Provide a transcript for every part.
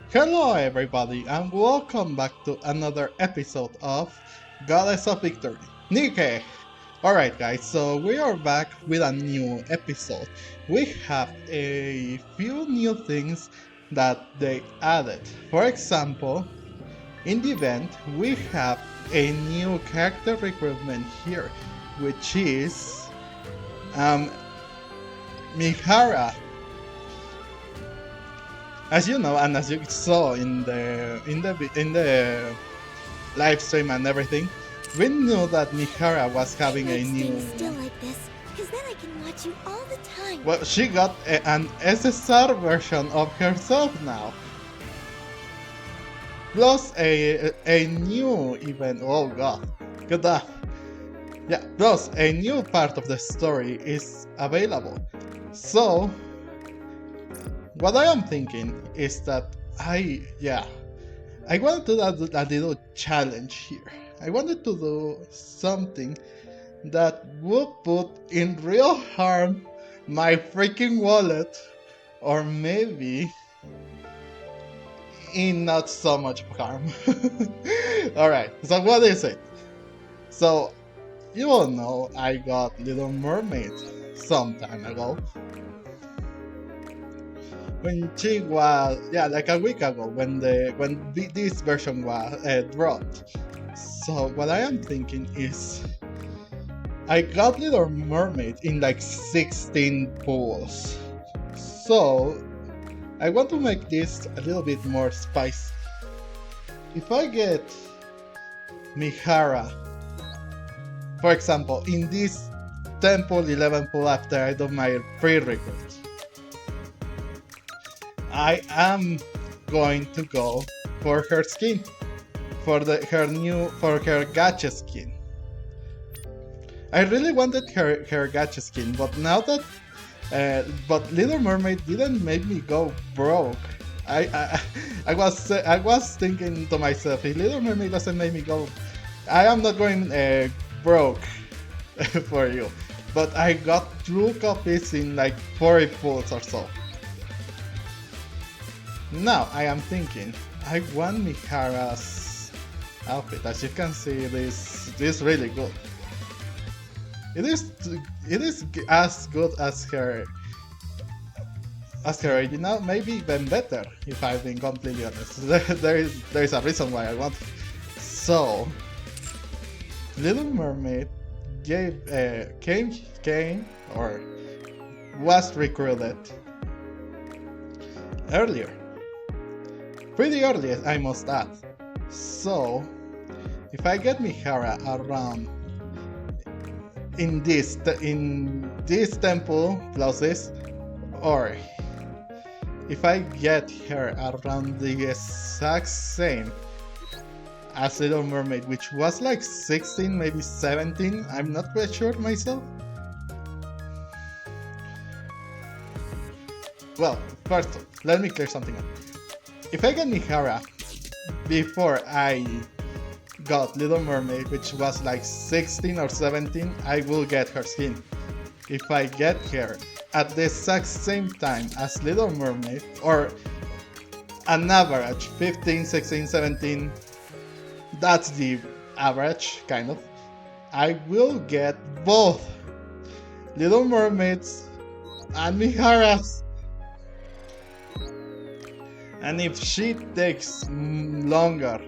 Hello everybody and welcome back to another episode of Goddess of Victory, Nikke! Alright guys, so we are back with a new episode. We have a few new things that they added. For example, in the event we have a new character recruitment here, which is Mihara. As you know, and as you saw in the live stream and everything, we knew that Mihara was having a new. Still like this, because then I can watch you all the time. Well, she got an SSR version of herself now. Plus a new event. Oh god, good enough. Yeah. Plus a new part of the story is available. So. What I am thinking is that I want to do a little challenge here. I wanted to do something that would put in real harm my freaking wallet, or maybe in not so much harm. Alright, so what is it? So, you all know I got Little Mermaid some time ago. When she was, like a week ago, when this version was dropped. So what I am thinking is, I got Little Mermaid in like 16 pools. So I want to make this a little bit more spicy. If I get Mihara, for example, in this 10 pool, 11 pool after I do my pre-recruit, I am going to go for her skin, for her gacha skin. I really wanted her gacha skin, but now that but Little Mermaid didn't make me go broke. I was thinking to myself, if Little Mermaid doesn't make me go, I am not going broke for you. But I got 2 copies in like 40 pools or so. Now I am thinking, I want Mihara's outfit. As you can see, this is really good. It is as good as her original, maybe even better. If I've been completely honest, there is a reason why I want it. So, Little Mermaid came or was recruited earlier. Pretty early, I must add. So, if I get Mihara around in this temple plus this, or if I get her around the exact same as Little Mermaid, which was like 16, maybe 17, I'm not quite sure myself. Well, first, let me clear something up. If I get Mihara before I got Little Mermaid, which was like 16 or 17, I will get her skin. If I get her at the exact same time as Little Mermaid, or an average 15, 16, 17, that's the average, kind of, I will get both Little Mermaids and Mihara's. And if she takes longer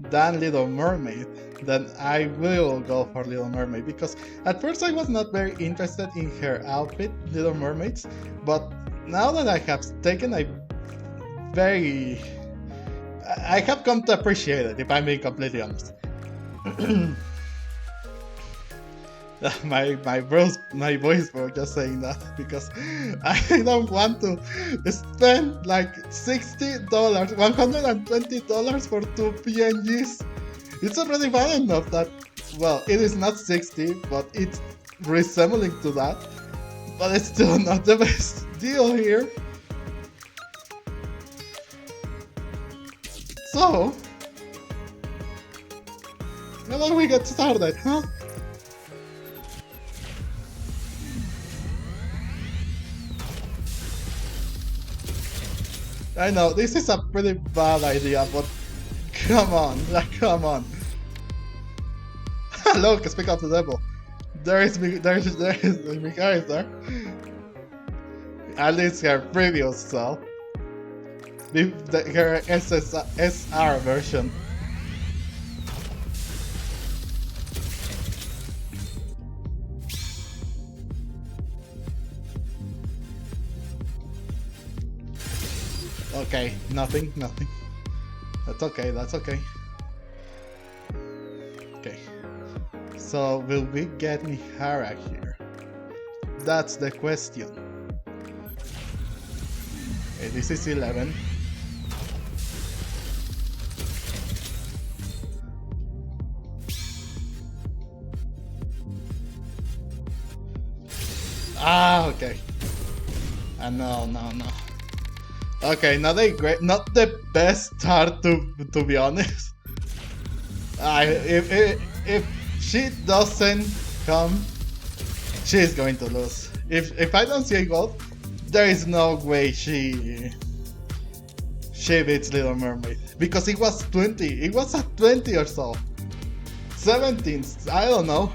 than Little Mermaid, then I will go for Little Mermaid, because at first I was not very interested in her outfit, Little Mermaid's, but now that I have taken I have come to appreciate it, if I'm being completely honest. my voice for just saying that, because I don't want to spend like $60, $120 for 2 PNGs. It's already bad enough that, well, it is not 60, but it's resembling to that, but it's still not the best deal here. So, how about we get started, huh? I know, this is a pretty bad idea, but come on, come on. Look, speak of the devil. There is Mihara is there. At least her previous self. Her SR version. Okay, nothing. That's okay, Okay. So, will we get Mihara here? That's the question. Okay, this is 11. Ah, okay. No. Okay, not the best start to be honest. If she doesn't come, she's going to lose. If I don't see a gold, there is no way she beats Little Mermaid, because it was 20. It was at 20 or so. 17. I don't know.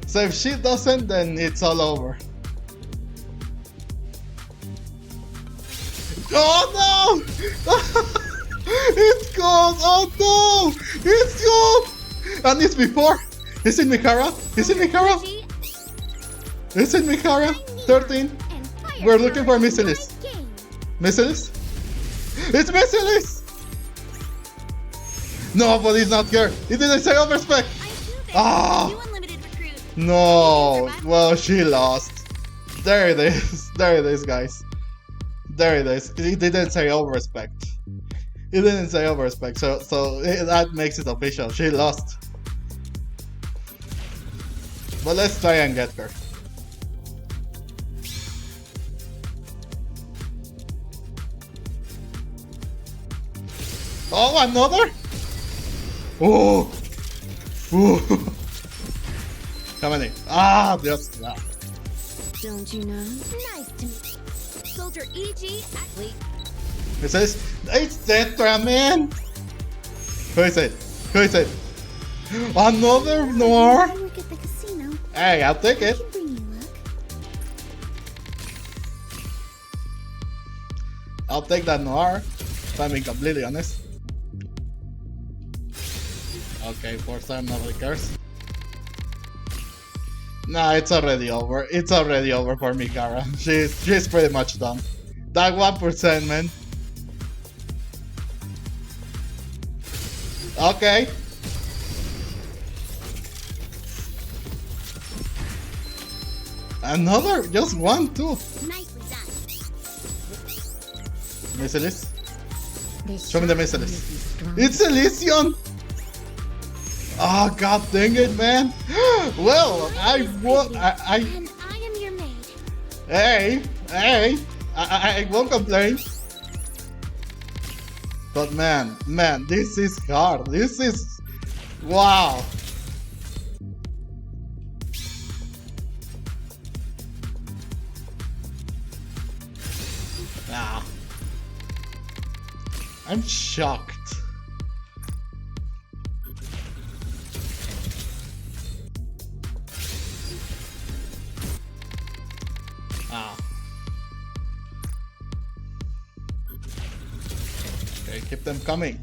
So if she doesn't, then it's all over. Oh no! It's gold! Oh no! It's gold! And it's before! Is it Mihara? Is it Mihara? Is it Mihara? 13? We're looking for Missilis. Missilis? It's Missilis! No, but it's not here. It didn't say overspec. Ah! No! Well, she lost. There it is. There it is, guys. There it is. It didn't say overspec. It didn't say overspec, so that makes it official. She lost. But let's try and get her. Oh, another? Oh! Ooh. How many? Ah, just that. Don't you know? Nice to meet you. Soldier EG, wait. It says, it's Tetra, man! Who is it? Who is it? Another Noir? I work at the casino. Hey, I'll take it. I can bring you luck. I'll take that Noir, if I'm being completely honest. Okay, for some nobody cares. Nah, it's already over. It's already over for Mihara. She's pretty much done. That 1%, man. Okay. Another, just one, two. Nicely done. Missilis? Show me the Missilis. It's Elysian! Oh, god dang it, man! Well, I won't. And I am your maid. Hey, I won't complain. But man, this is hard. This is wow. Ah, I'm shocked. Okay, keep them coming.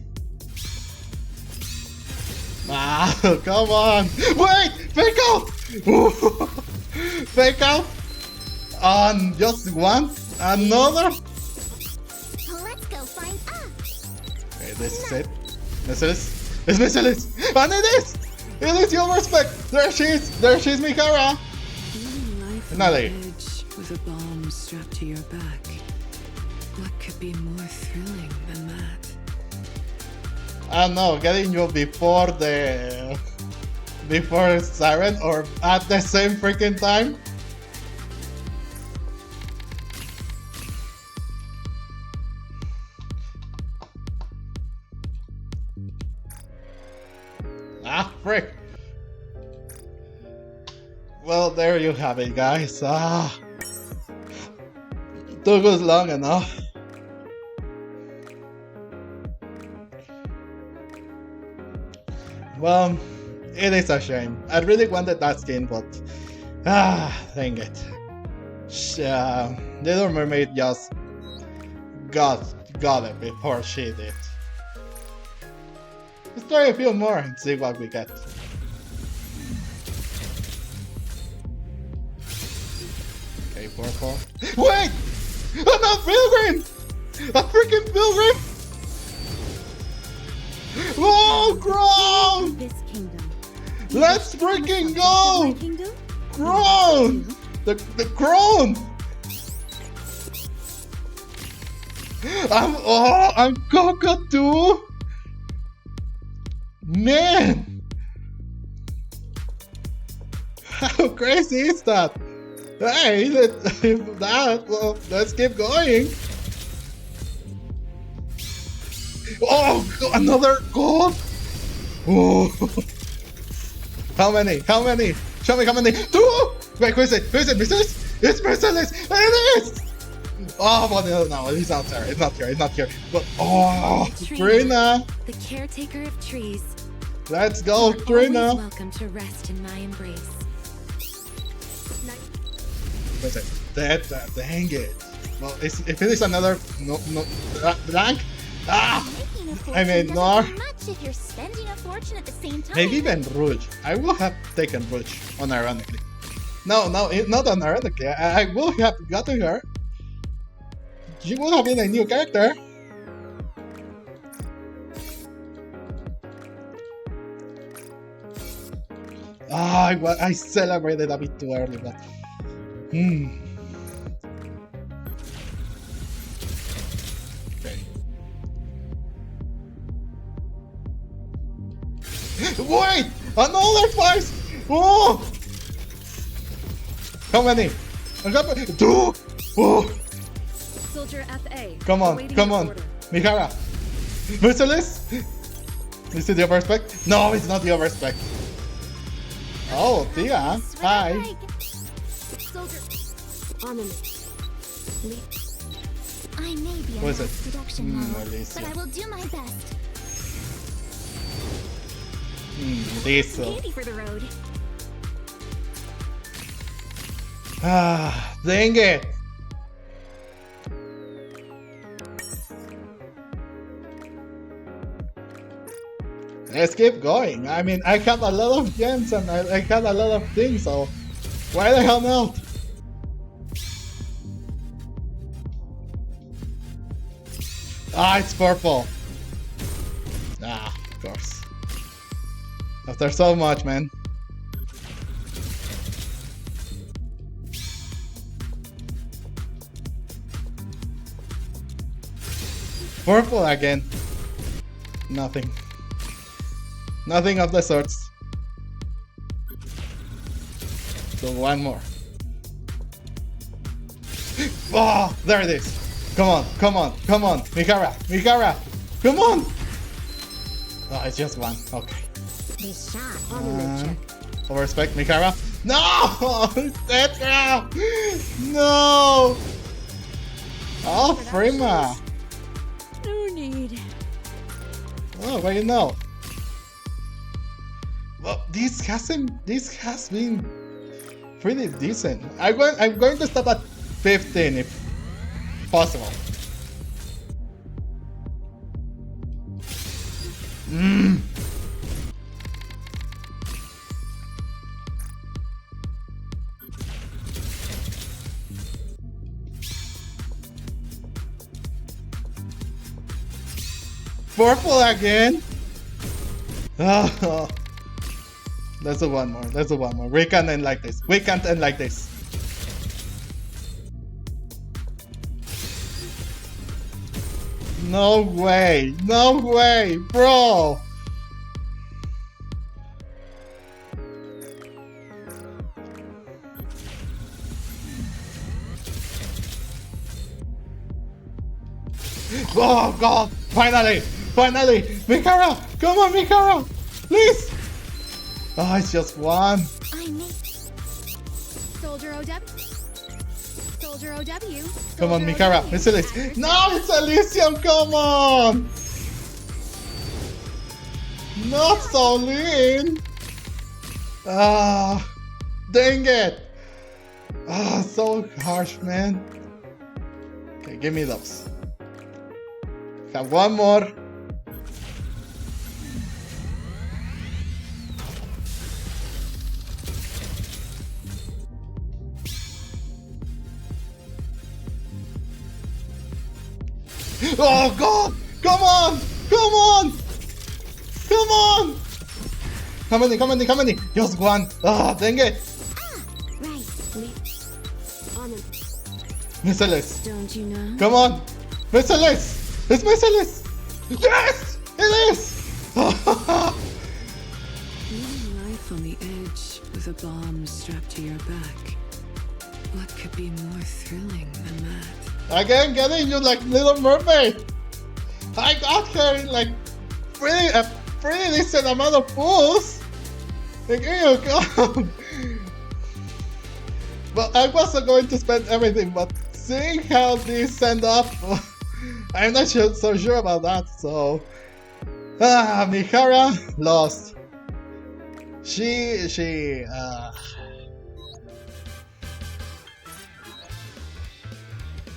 Ah, come on! Wait! Fake out! Fake out! On just one? Another? Let's go find us. Okay, this is it. Missilis. It's Missilis! And it is! It is your respect! There she is! There she's Mihara! Another. With a bomb strapped to your back. What could be more thrilling than that? I don't know, getting you before Siren or at the same freaking time? Ah, frick! Well, there you have it, guys. Ah, took us long enough. Well, it is a shame. I really wanted that skin, but dang it. Little Mermaid just got it before she did. Let's try a few more and see what we get. Okay, purple. Wait! I'm a pilgrim! A freaking pilgrim! Oh, crown! This kingdom. Let's freaking go! My kingdom? Crown! The crown! I'm cockatoo! Man! How crazy is that? Hey, well, let's keep going. Oh, another gold? Oh. How many? Show me how many. 2! Wait, who is it? Mercedes? It's Mercedes! It is! Oh, but no, he's not there. It's not here. But, oh, Trina! The caretaker of trees. Let's go, You're Trina! always welcome to rest in my embrace. What's it? Dang it. Well, if it is another blank, I mean, no. Much if you're spending a fortune at the same time. Maybe even Rouge. I will have taken Rouge, unironically. No, not unironically. I will have gotten her. She would have been a new character. I celebrated a bit too early, but... Okay. Wait! Another twice! Oh! How many? I got 2! Oh! Soldier FA. Come on. Mihara. Merciless? Is it the overspec? No, it's not the overspec. Oh, Tia. Hi. Soldier. Armament. I may be a What is it? mass production model, Alicia. but I will do my best. Diesel. Candy for the road. Dang it. Let's keep going. I mean, I have a lot of gems and I have a lot of things, so why the hell not? It's purple. Of course. After so much, man. Purple again. Nothing. Nothing of the sorts. So one more. Oh, there it is. Come on. Mihara, come on. Oh, it's just one. Okay. This shot armament check. Overspec, Mihara. No! Tetra! No! Oh, Prima. No need. Oh, well, you know. Well, this has been pretty decent. I'm going to stop at 15 if possible. Purple again. Oh. Let's do one more. We can't end like this. No way, bro. Oh God, finally. Mihara, come on, Mihara, please. Oh, it's just one. I need Soldier OW. Come on, Mihara. It's Elysium. No, it's Elysium. Come on. Not so lean! Ah, dang it! Ah, so harsh, man. Okay, give me those. Have one more. Oh god! Come on! Come on! Come on! How many? How many? How many? Just one! Ah, dang it! Right. On him. Merciless! Don't you know? Come on! Merciless! It's merciless! Yes! It is! Living life on the edge with a bomb strapped to your back. What could be more thrilling than that? Again, getting you like Little Mermaid! I got her in like a pretty decent amount of pulls! And here you go! Well, I wasn't going to spend everything, but seeing how this end up, I'm not so sure about that, so... Mihara lost.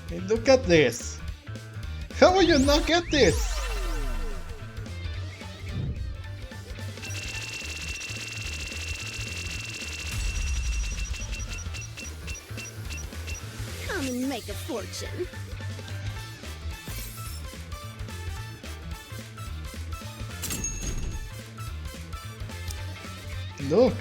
Hey, look at this! How will you not get this? Come and make a fortune. Look!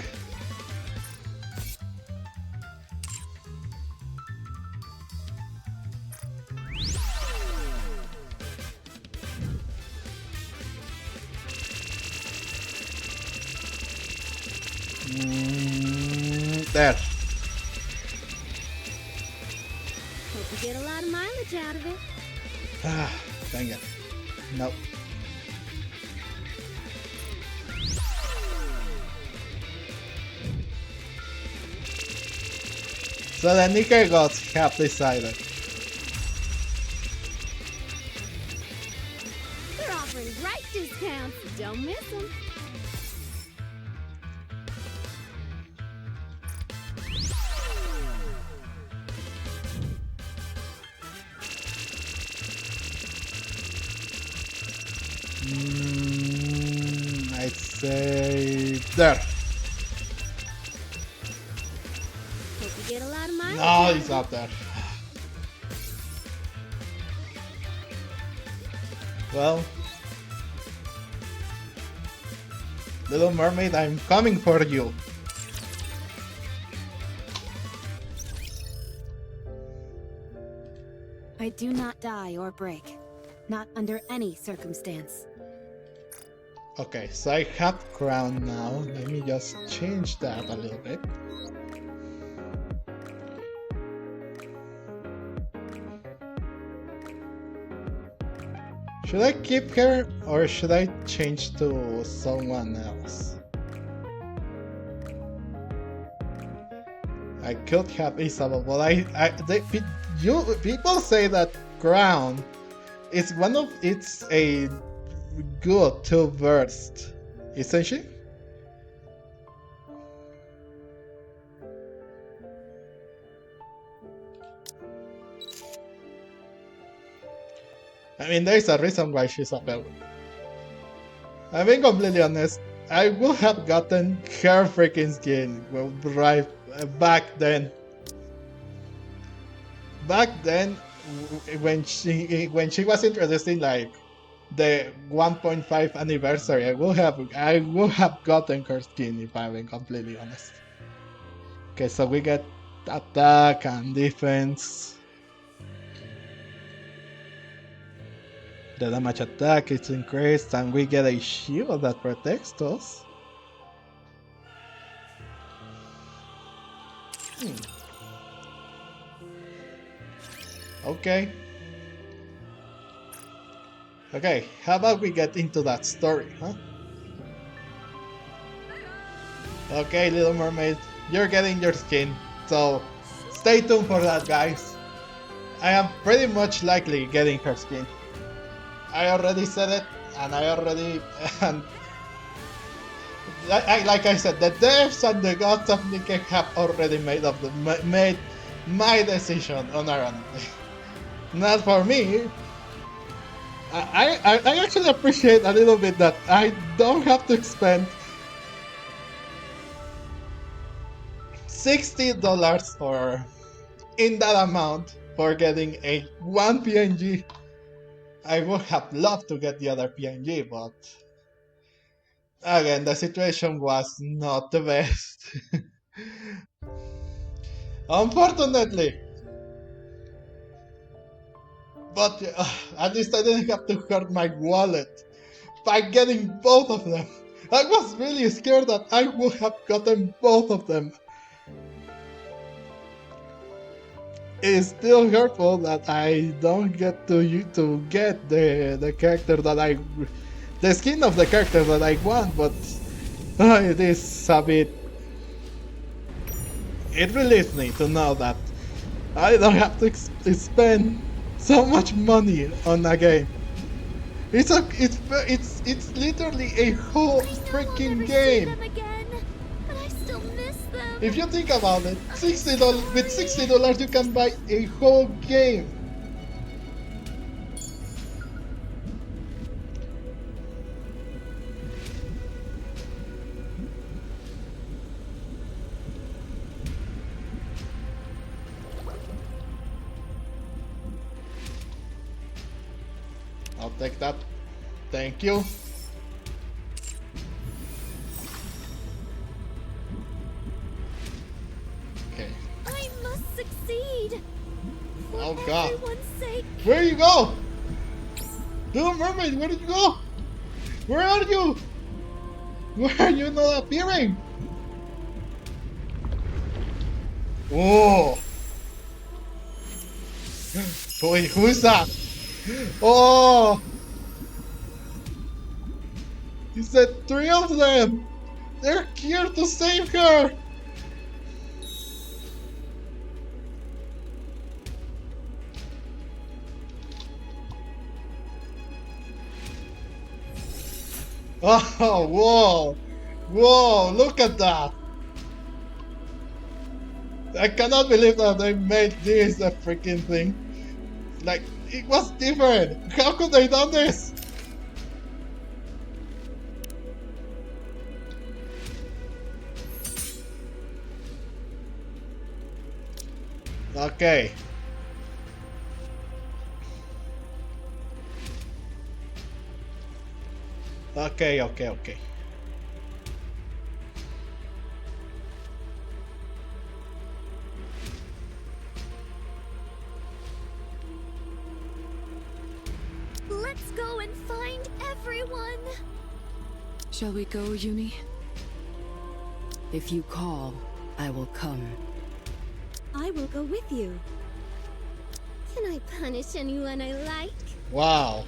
There. Hope you get a lot of mileage out of it. Ah, dang it. Nope. So the Nikke got half decided. They're offering right discounts. Don't miss them. I'd say there. Hope you get a lot of mileage. No, he's not there. Well, Little Mermaid, I'm coming for you. I do not die or break. Not under any circumstance. Okay, so I have crown now. Let me just change that a little bit. Should I keep her or should I change to someone else? I could have Isabel, but people say that crown is it's a good two burst, isn't she? I mean, there's a reason why she's a bell. I'm being completely honest. I would have gotten her freaking skin right back then. Back then, when she was introducing like the 1.5 anniversary, I would have gotten her skin if I'm being completely honest. Okay, so we get attack and defense. The damage attack is increased and we get a shield that protects us. Okay. Okay, how about we get into that story, huh? Okay, Little Mermaid, you're getting your skin, so stay tuned for that, guys. I am pretty much likely getting her skin. I already said it, and I already like I said, the devs and the gods of Nikke have already made my decision on Iron. Not for me. I actually appreciate a little bit that I don't have to spend $60 or in that amount for getting a one PNG. I would have loved to get the other PNG, but again, the situation was not the best. Unfortunately. But at least I didn't have to hurt my wallet by getting both of them. I was really scared that I would have gotten both of them. It is still hurtful that I don't get to get the character that the skin of the character that I want, but it is a bit. It relieves me to know that I don't have to spend so much money on a game. It's literally a whole freaking game. If you think about it, with $60 you can buy a whole game. I'll take that. Thank you. Okay. I must succeed. For Oh God. everyone's sake. Where you go? Little Mermaid, where did you go? Where are you? Where are you not appearing? Oh. Wait, who is that? Oh! He said 3 of them! They're here to save her! Oh, whoa! Whoa, look at that! I cannot believe that they made this a freaking thing. Like, it was different! How could they done this? Okay. Okay. Let's go and find everyone. Shall we go, Uni? If you call, I will come. I will go with you. Can I punish anyone I like? Wow.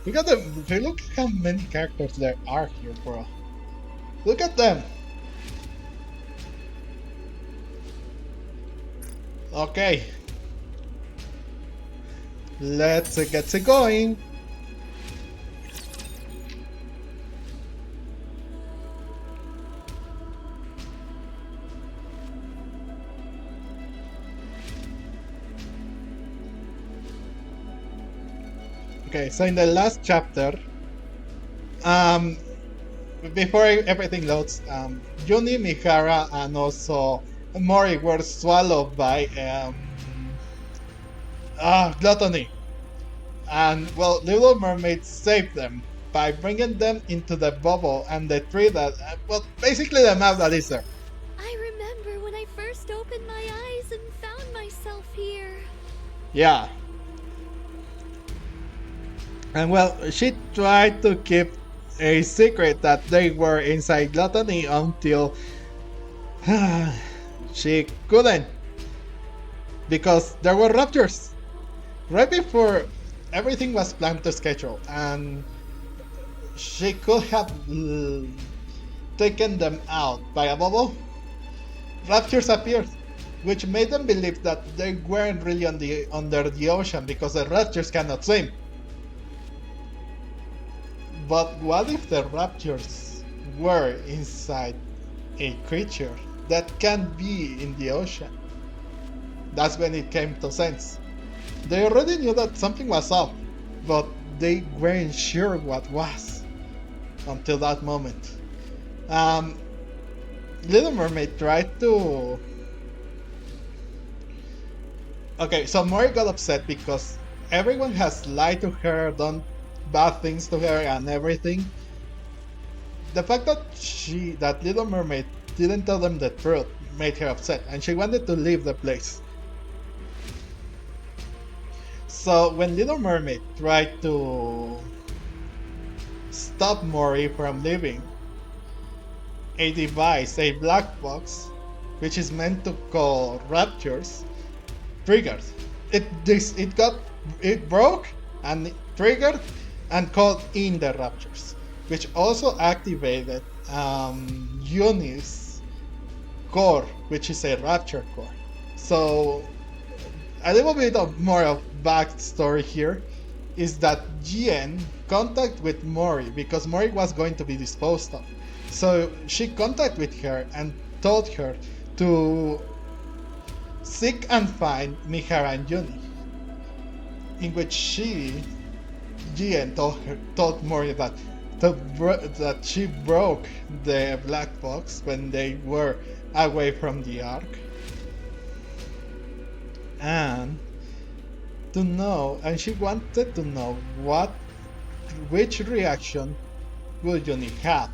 Look at them. Look how many characters there are here, bro. Look at them. Okay. Let's get it going. Okay, so in the last chapter, before everything loads, Uni, Mihara, and also Mori were swallowed by gluttony. And, well, Little Mermaid saved them by bringing them into the bubble and the tree that, well, basically the map that is there. I remember when I first opened my eyes and found myself here. Yeah. And well, she tried to keep a secret that they were inside gluttony until she couldn't. Because there were raptures. Right before everything was planned to schedule, and she could have taken them out by a bubble. Raptures appeared, which made them believe that they weren't really under the ocean because the raptors cannot swim. But what if the raptors were inside a creature that can be in the ocean? That's when it came to sense. They already knew that something was up, but they weren't sure what was until that moment. Little Mermaid tried to... Okay, so Mori got upset because everyone has lied to her, done bad things to her and everything. The fact that Little Mermaid didn't tell them the truth made her upset, and she wanted to leave the place. So when Little Mermaid tried to stop Mori from leaving, a device, a black box, which is meant to call raptures, triggered. It broke and triggered and called in the raptures, which also activated Uni's core, which is a rapture core. So a little bit more of backstory here is that Jien contacted with Mori because Mori was going to be disposed of. So she contacted with her and told her to seek and find Mihara and Uni, in which Jien told Mori that she broke the black box when they were away from the Ark, and she wanted to know which reaction would Uni have,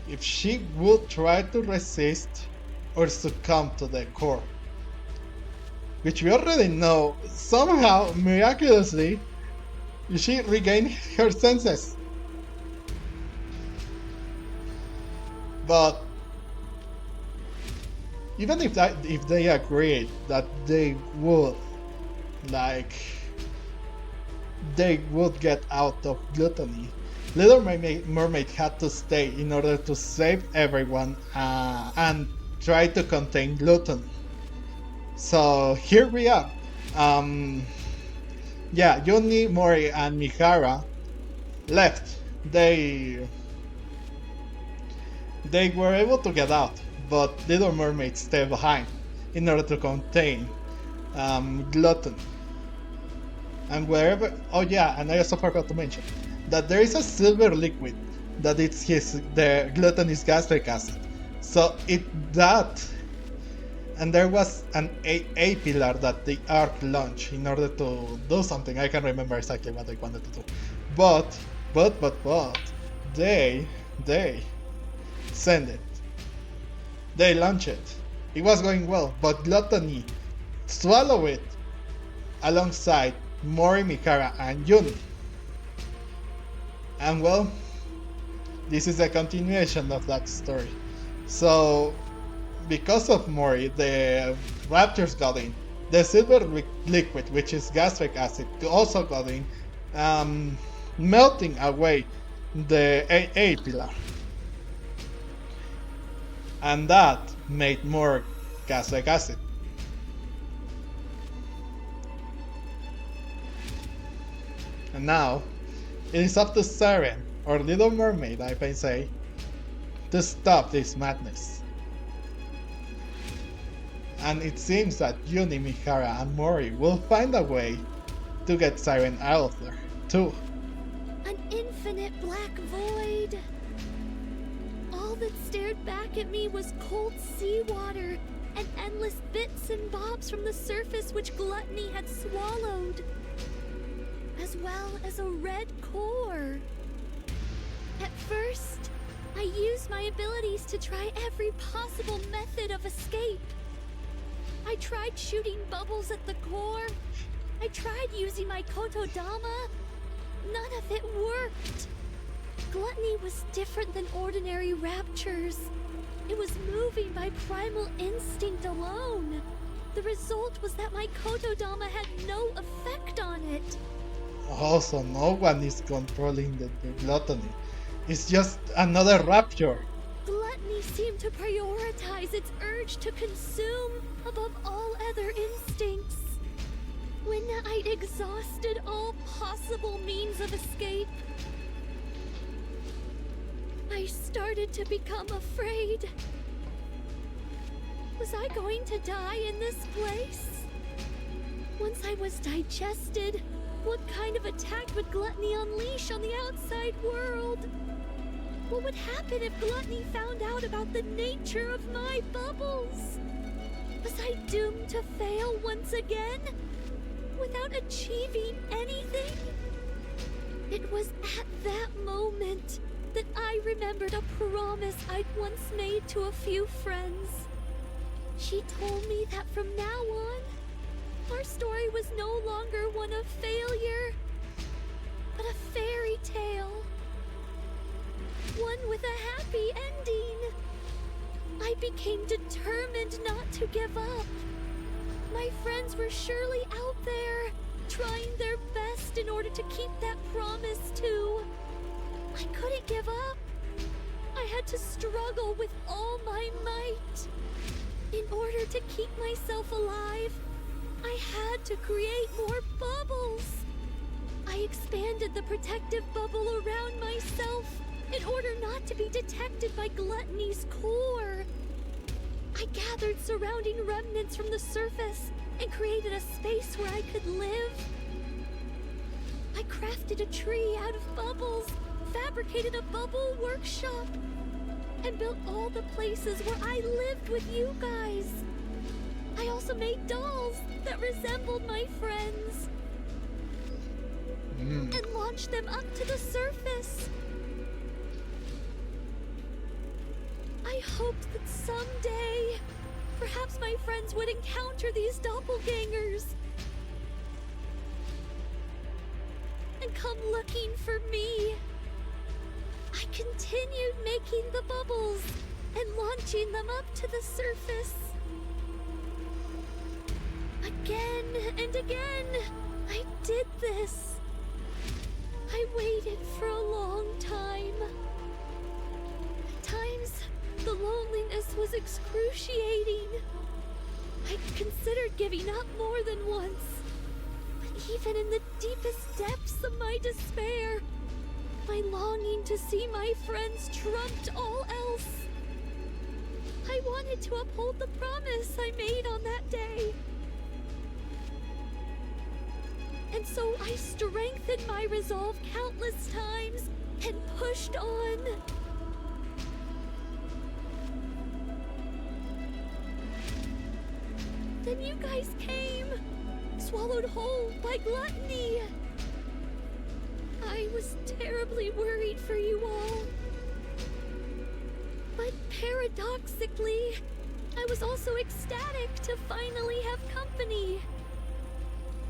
if she would try to resist or succumb to the core, which we already know. Somehow, miraculously, she regained her senses. But even if they agreed that they would get out of gluttony, Little Mermaid had to stay in order to save everyone and try to contain gluttony. So here we are. Uni, Mori, and Mihara left. They were able to get out, but Little Mermaid stayed behind in order to contain gluttony. And wherever, and I also forgot to mention that there is a silver liquid that the glutinous gastric acid. So and there was an A pillar that the Ark launched in order to do something. I can't remember exactly what they wanted to do. But they sent it. They launched it. It was going well, but gluttony swallowed it alongside Mori, Mihara, and Uni. And well, this is a continuation of that story. So, because of Mori, the raptors got in. The silver liquid, which is gastric acid, also got in, melting away the A pillar. And that made more gastric acid. And now, it is up to Siren, or Little Mermaid, I may say, to stop this madness. And it seems that Uni, Mihara, and Mori will find a way to get Siren out of there, too. An infinite black void. All that stared back at me was cold seawater and endless bits and bobs from the surface which gluttony had swallowed, as well as a red core. At first, I used my abilities to try every possible method of escape. I tried shooting bubbles at the core. I tried using my kotodama. None of it worked. Gluttony was different than ordinary raptures. It was moving by primal instinct alone. The result was that my kotodama had no effect on it. Also, no one is controlling the gluttony. It's just another rapture. Gluttony seemed to prioritize its urge to consume above all other instincts. When I'd exhausted all possible means of escape, I started to become afraid. Was I going to die in this place? Once I was digested, what kind of attack would gluttony unleash on the outside world? What would happen if gluttony found out about the nature of my bubbles? Was I doomed to fail once again? Without achieving anything? It was at that moment that I remembered a promise I'd once made to a few friends. She told me that from now on, our story was no longer one of failure, but a fairy tale. One with a happy ending. I became determined not to give up. My friends were surely out there, trying their best in order to keep that promise too. I couldn't give up. I had to struggle with all my might. In order to keep myself alive, I had to create more bubbles. I expanded the protective bubble around myself in order not to be detected by gluttony's core. I gathered surrounding remnants from the surface and created a space where I could live. I crafted a tree out of bubbles, fabricated a bubble workshop, and built all the places where I lived with you guys. I also made dolls that resembled my friends and launched them up to the surface. I hoped that someday, perhaps my friends would encounter these doppelgangers and come looking for me. I continued making the bubbles and launching them up to the surface. Again and again, I did this. I waited for a long time. At times, the loneliness was excruciating. I considered giving up more than once. But even in the deepest depths of my despair, my longing to see my friends trumped all else. I wanted to uphold the promise I made on that day. And so I strengthened my resolve countless times and pushed on. Then you guys came, swallowed whole by gluttony. I was terribly worried for you all. But paradoxically, I was also ecstatic to finally have company.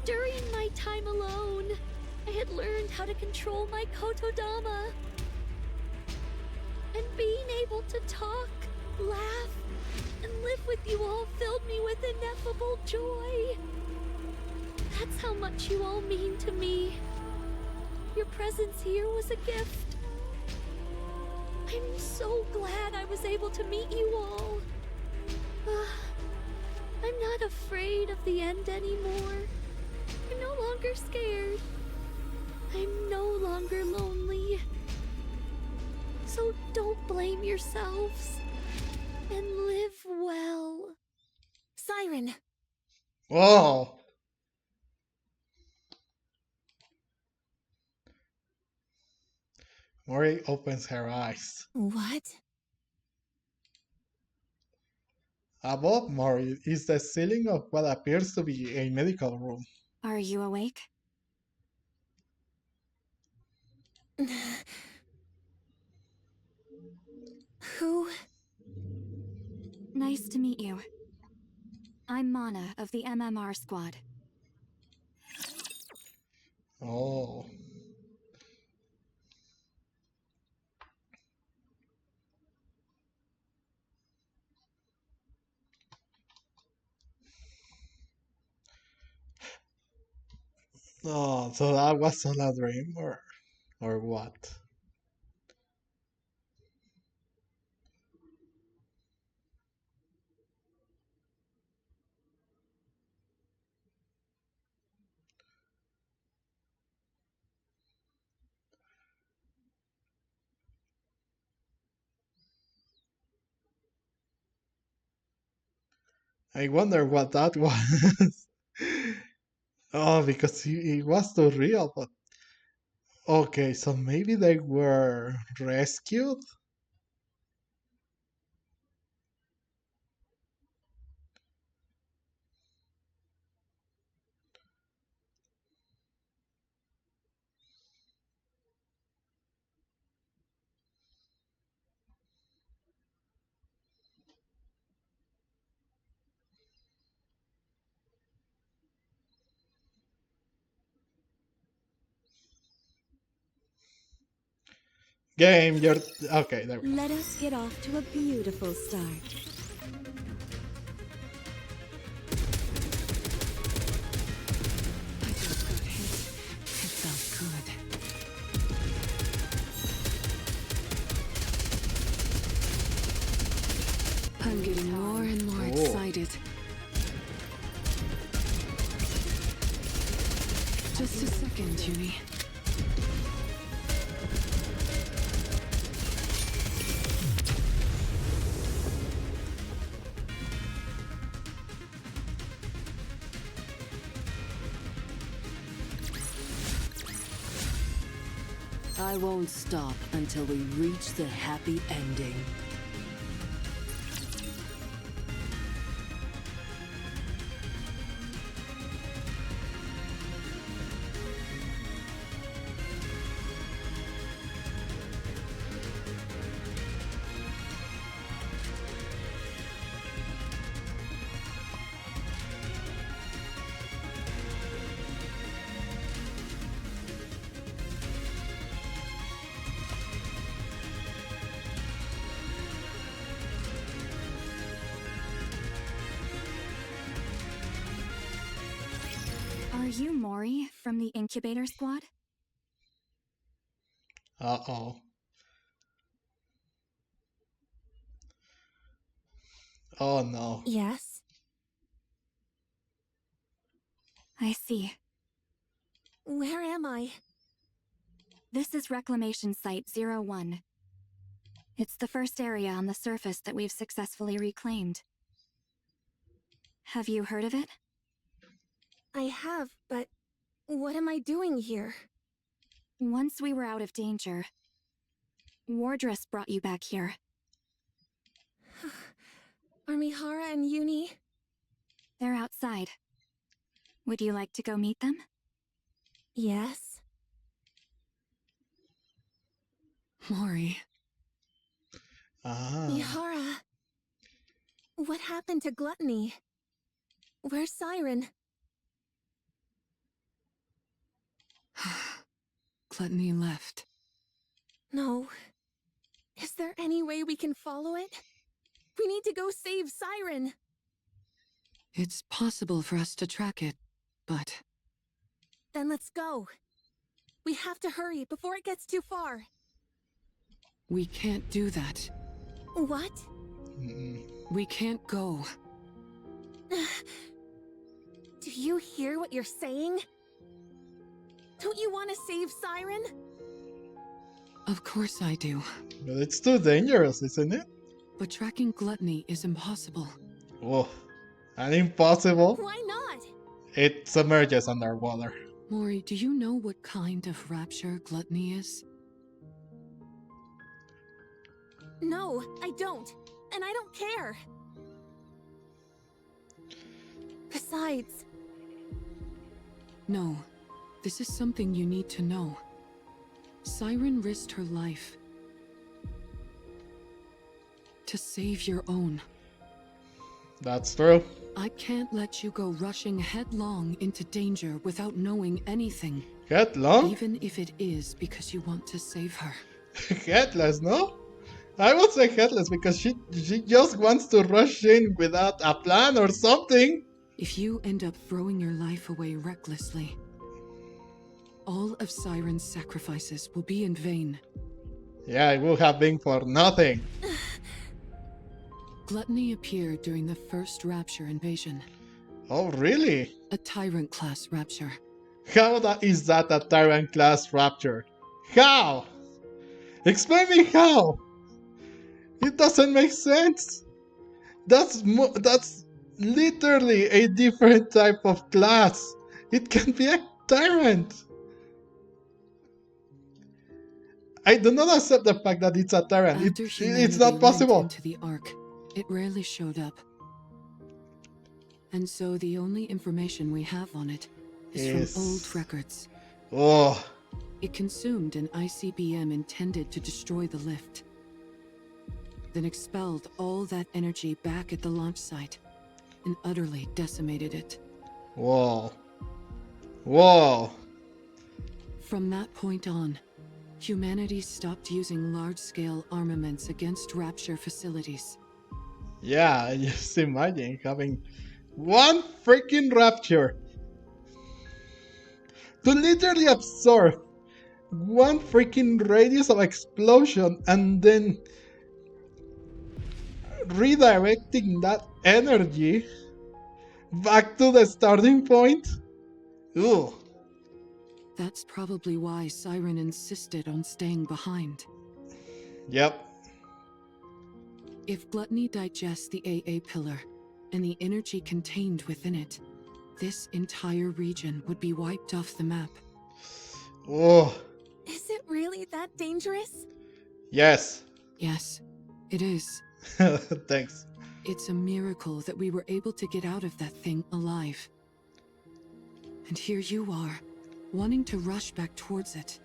During my time alone, I had learned how to control my kotodama. And being able to talk, laugh, and live with you all filled me with ineffable joy. That's how much you all mean to me. Your presence here was a gift. I'm so glad I was able to meet you all. I'm not afraid of the end anymore. I'm no longer scared. I'm no longer lonely. So don't blame yourselves. And live well. Siren! Whoa! Mori opens her eyes. What? Above Mori is the ceiling of what appears to be a medical room. Are you awake? Who? Nice to meet you. I'm Mana of the MMR squad. Oh. Oh, so that was all a dream, or what? I wonder what that was. Oh, because it was too real, but okay, so maybe they were rescued? Game, you're okay. There we go. Let us get off to a beautiful start. I just got hit. It felt good. I'm getting more and more excited. Just a second, Junie. I won't stop until we reach the happy ending. Are you Mori from the incubator squad? Uh-oh. Oh no. Yes. I see. Where am I? This is Reclamation Site 01. It's the first area on the surface that we've successfully reclaimed. Have you heard of it? I have, but what am I doing here? Once we were out of danger, Wardress brought you back here. Are Mihara and Uni? They're outside. Would you like to go meet them? Yes. Mori. Ah. Mihara, what happened to Gluttony? Where's Siren? Gluttony left. No. Is there any way we can follow it? We need to go save Siren. It's possible for us to track it, but Then let's go. We have to hurry before it gets too far. we can't do that. What? Mm-mm. We can't go. Do you hear what you're saying? Don't you want to save Siren? Of course I do. But it's too dangerous, isn't it? But tracking Gluttony is impossible. Oh. And impossible. Why not? It submerges underwater. Mori, do you know what kind of rapture Gluttony is? No, I don't. And I don't care. Besides, No. This is something you need to know. Siren risked her life to save your own. That's true. I can't let you go rushing headlong into danger without knowing anything, Headlong? even if it is because you want to save her. Headless, no? I would say headless because she just wants to rush in without a plan or something. If you end up throwing your life away recklessly, all of Siren's sacrifices will be in vain. Yeah, it would have been for nothing. Gluttony appeared during the first Rapture invasion, Oh, really? a Tyrant-class Rapture. How is that a Tyrant class rapture? How? Explain me how. It doesn't make sense. That's literally a different type of class. It can be a tyrant. I do not accept the fact that it's a tyrant. After It's humanity not went possible. into the Ark, it rarely showed up. And so the only information we have on it is from old records. Oh, It consumed an ICBM intended to destroy the lift, then expelled all that energy back at the launch site and utterly decimated it. whoa. Whoa. From that point on, humanity stopped using large-scale armaments against Rapture facilities. Yeah, just imagine having one freaking rapture to literally absorb one freaking radius of explosion and then redirecting that energy back to the starting point. Ooh. That's probably why Siren insisted on staying behind. Yep. If Gluttony digests the AA pillar and the energy contained within it, this entire region would be wiped off the map. Oh. Is it really that dangerous? Yes. Yes, it is. Thanks. It's a miracle that we were able to get out of that thing alive. And here you are, wanting to rush back towards it.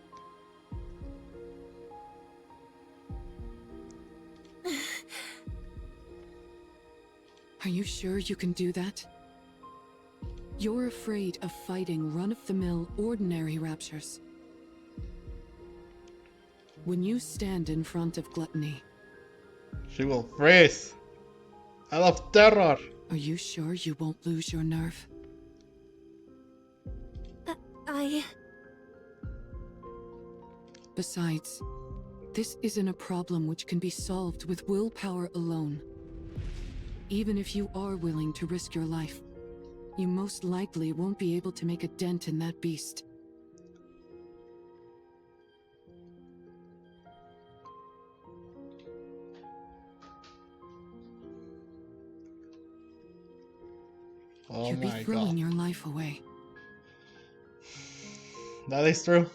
Are you sure you can do that? You're afraid of fighting run-of-the-mill ordinary raptures. When you stand in front of Gluttony, She will freeze. Out of terror. are you sure you won't lose your nerve? Besides, this isn't a problem which can be solved with willpower alone. Even if you are willing to risk your life, you most likely won't be able to make a dent in that beast. Oh You'd be my throwing god. your life away. That is true.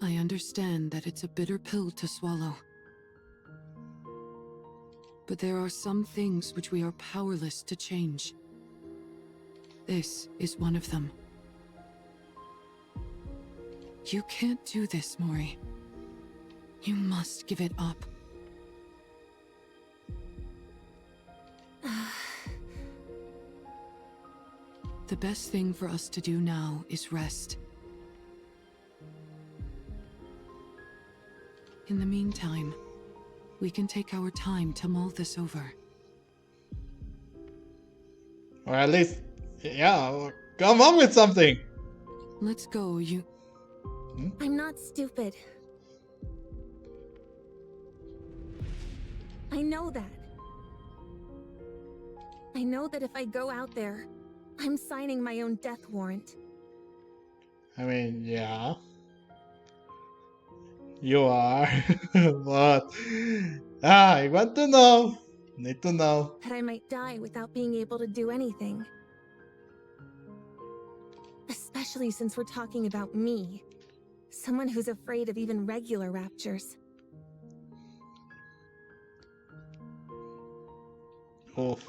I understand that it's a bitter pill to swallow. But there are some things which we are powerless to change. This is one of them. You can't do this, Mori. You must give it up. The best thing for us to do now is rest. In the meantime, we can take our time to mull this over. Or at least, yeah, come up with something. Let's go, you... I'm not stupid. I know that. I know that if I go out there, I'm signing my own death warrant. I mean, yeah. You are. But I want to know. Need to know. That I might die without being able to do anything. Especially since we're talking about me. Someone who's afraid of even regular raptures. Oof.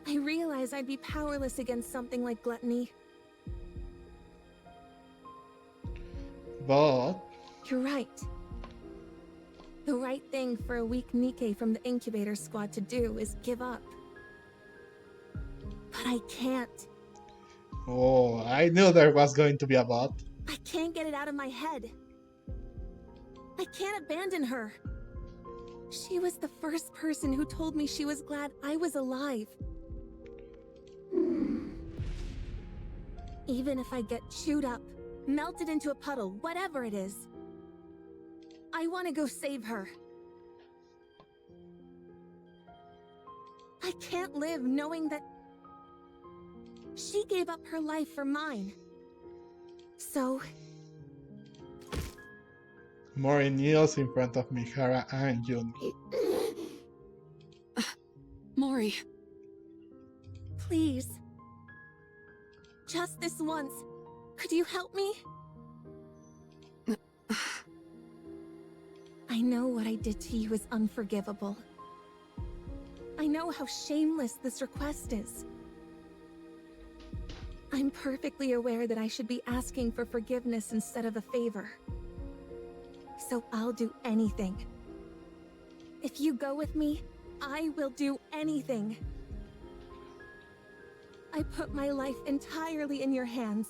I realize I'd be powerless against something like Gluttony. But You're right. The right thing for a weak Nikke from the incubator squad to do is give up. But I can't. oh, I knew there was going to be a bot. I can't get it out of my head. I can't abandon her. She was the first person who told me she was glad I was alive. Even if I get chewed up, melted into a puddle, whatever it is, I want to go save her. I can't live knowing that She gave up her life for mine. So, Mori kneels in front of Mihara and Jun. Mori, please. Just this once. Could you help me? I know what I did to you is unforgivable. I know how shameless this request is. I'm perfectly aware that I should be asking for forgiveness instead of a favor. So I'll do anything. If you go with me, I will do anything. I put my life entirely in your hands.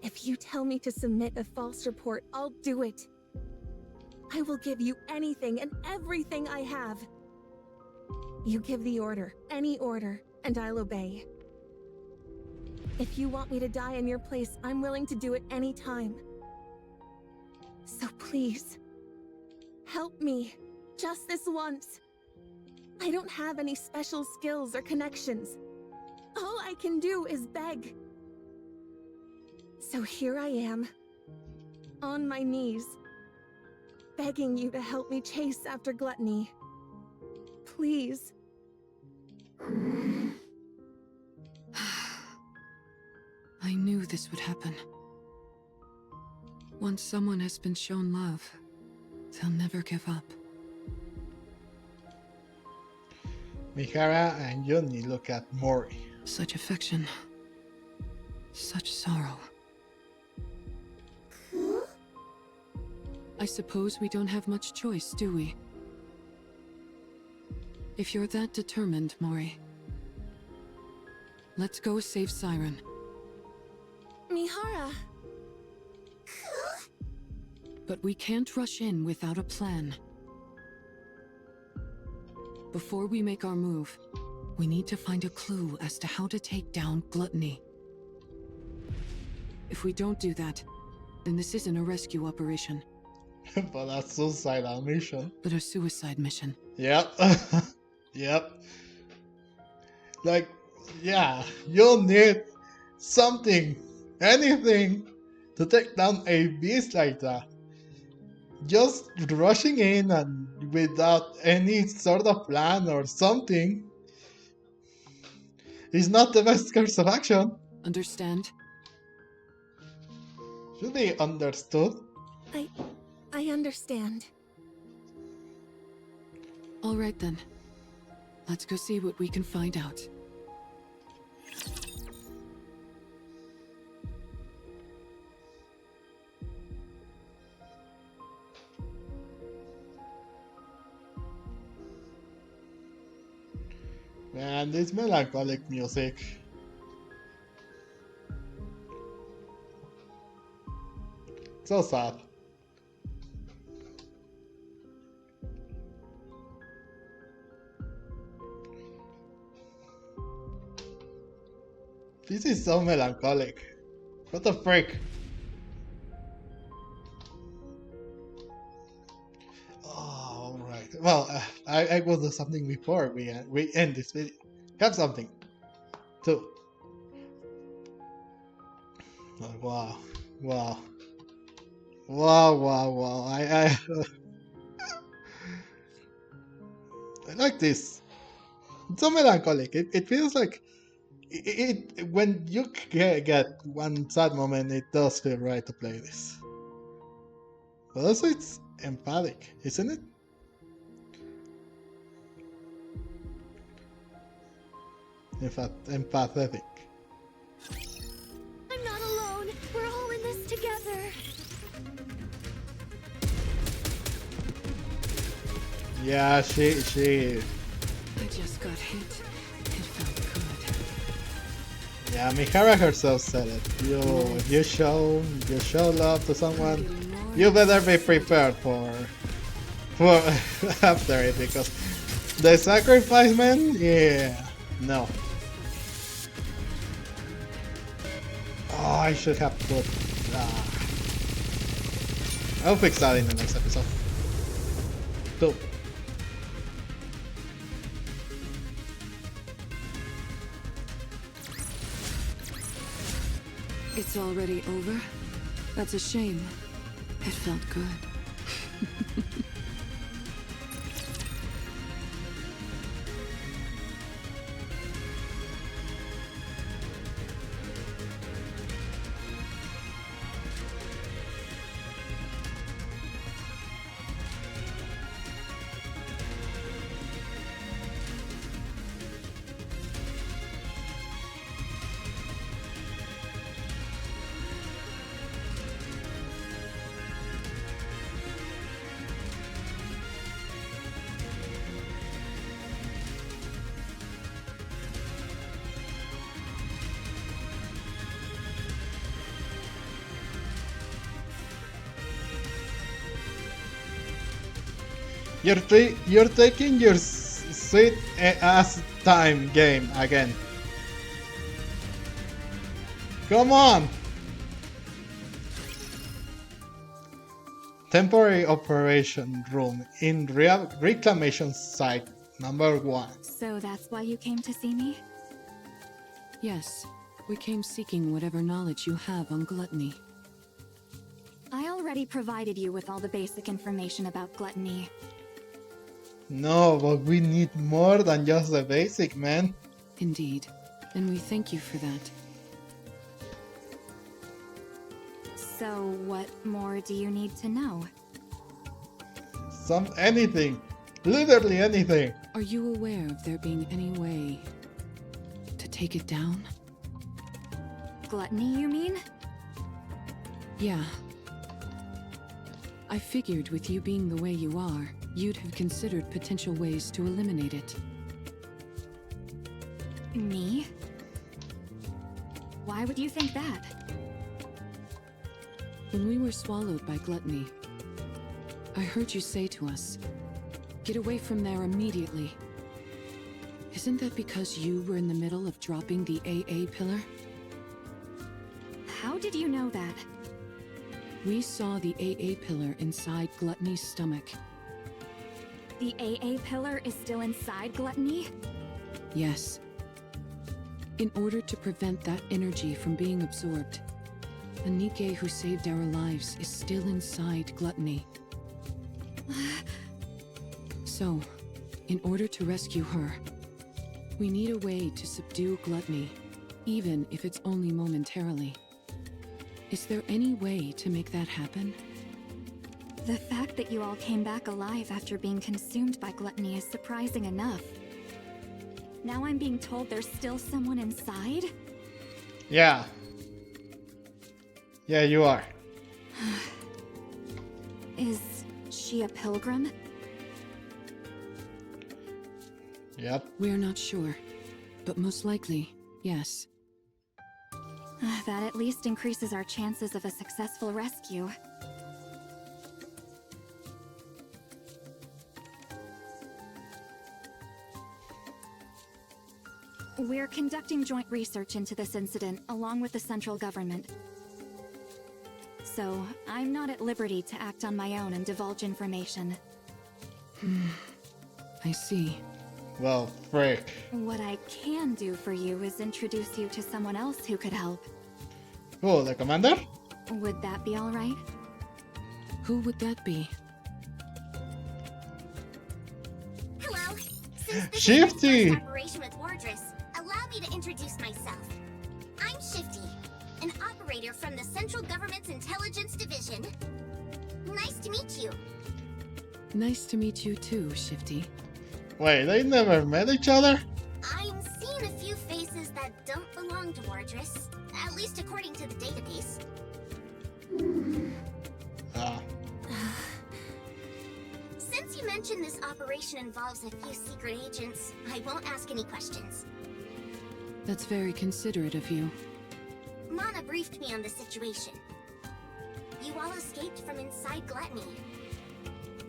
If you tell me to submit a false report, I'll do it. I will give you anything and everything I have. You give the order, any order, and I'll obey. If you want me to die in your place, I'm willing to do it any time. So please, help me, just this once. I don't have any special skills or connections. All I can do is beg. So here I am, on my knees, begging you to help me chase after gluttony. Please. I knew this would happen. Once someone has been shown love, they'll never give up. Mihara and Yuni look at Mori. Such affection. Such sorrow. I suppose we don't have much choice, do we? If you're that determined, Mori, let's go save Siren. Mihara. But we can't rush in without a plan. Before we make our move, we need to find a clue as to how to take down gluttony. If we don't do that, then this isn't a rescue operation, But that's suicidal mission. but a suicide mission. Yep. Yep. Like, yeah, you'll need something, anything, to take down a beast like that. Just rushing in and without any sort of plan or something is not the best course of action. Understand? Should be understood. I understand. All right then. Let's go see what we can find out. Man, this melancholic music. So sad. This is so melancholic. What the frick? Oh, alright. Well, I will do something before we end this video. Have something. Too. Oh, wow. Wow. Wow, wow, wow. I like this. It's so melancholic. It feels like when you get one sad moment, it does feel right to play this. But also it's emphatic, isn't it? In fact, empathetic. I'm not alone. We're all in this together. Yeah, she. I just got hit. It felt good. Yeah, Mihara herself said it. If you show love to someone, you better be prepared for after it, because the sacrifice, man. Yeah, no. Oh, I should have put. I'll fix that in the next episode. Dope. It's already over? That's a shame. It felt good. You're taking your sweet ass time game again. Come on! Temporary operation room in reclamation site number 1. So that's why you came to see me? Yes, we came seeking whatever knowledge you have on gluttony. I already provided you with all the basic information about gluttony. No, but we need more than just the basic, man. Indeed, and we thank you for that. So what more do you need to know? Anything. Literally anything. Are you aware of there being any way to take it down? Gluttony, you mean? Yeah. I figured with you being the way you are, you'd have considered potential ways to eliminate it. Me? Why would you think that? When we were swallowed by gluttony, I heard you say to us, "Get away from there immediately." Isn't that because you were in the middle of dropping the AA pillar? How did you know that? We saw the AA pillar inside Gluttony's stomach. The AA pillar is still inside Gluttony? Yes. In order to prevent that energy from being absorbed, the Nikke who saved our lives is still inside Gluttony. So, in order to rescue her, we need a way to subdue Gluttony, even if it's only momentarily. Is there any way to make that happen? The fact that you all came back alive after being consumed by Gluttony is surprising enough. Now I'm being told there's still someone inside? Yeah. Yeah, you are. Is she a pilgrim? Yep. We're not sure, but most likely, yes. That at least increases our chances of a successful rescue. We're conducting joint research into this incident along with the central government. So, I'm not at liberty to act on my own and divulge information. I see. Well, frick. What I can do for you is introduce you to someone else who could help. Who, the commander? Would that be alright? Who would that be? Hello. Since this Shifty! is my first operation with Wardress, allow me to introduce myself. I'm Shifty, an operator from the Central Government's Intelligence Division. Nice to meet you. Nice to meet you too, Shifty. Wait, they never met each other? I'm seeing a few faces that don't belong to Wardress, at least according to the database. Ah. Since you mentioned this operation involves a few secret agents, I won't ask any questions. That's very considerate of you. Mana briefed me on the situation. You all escaped from inside Gluttony.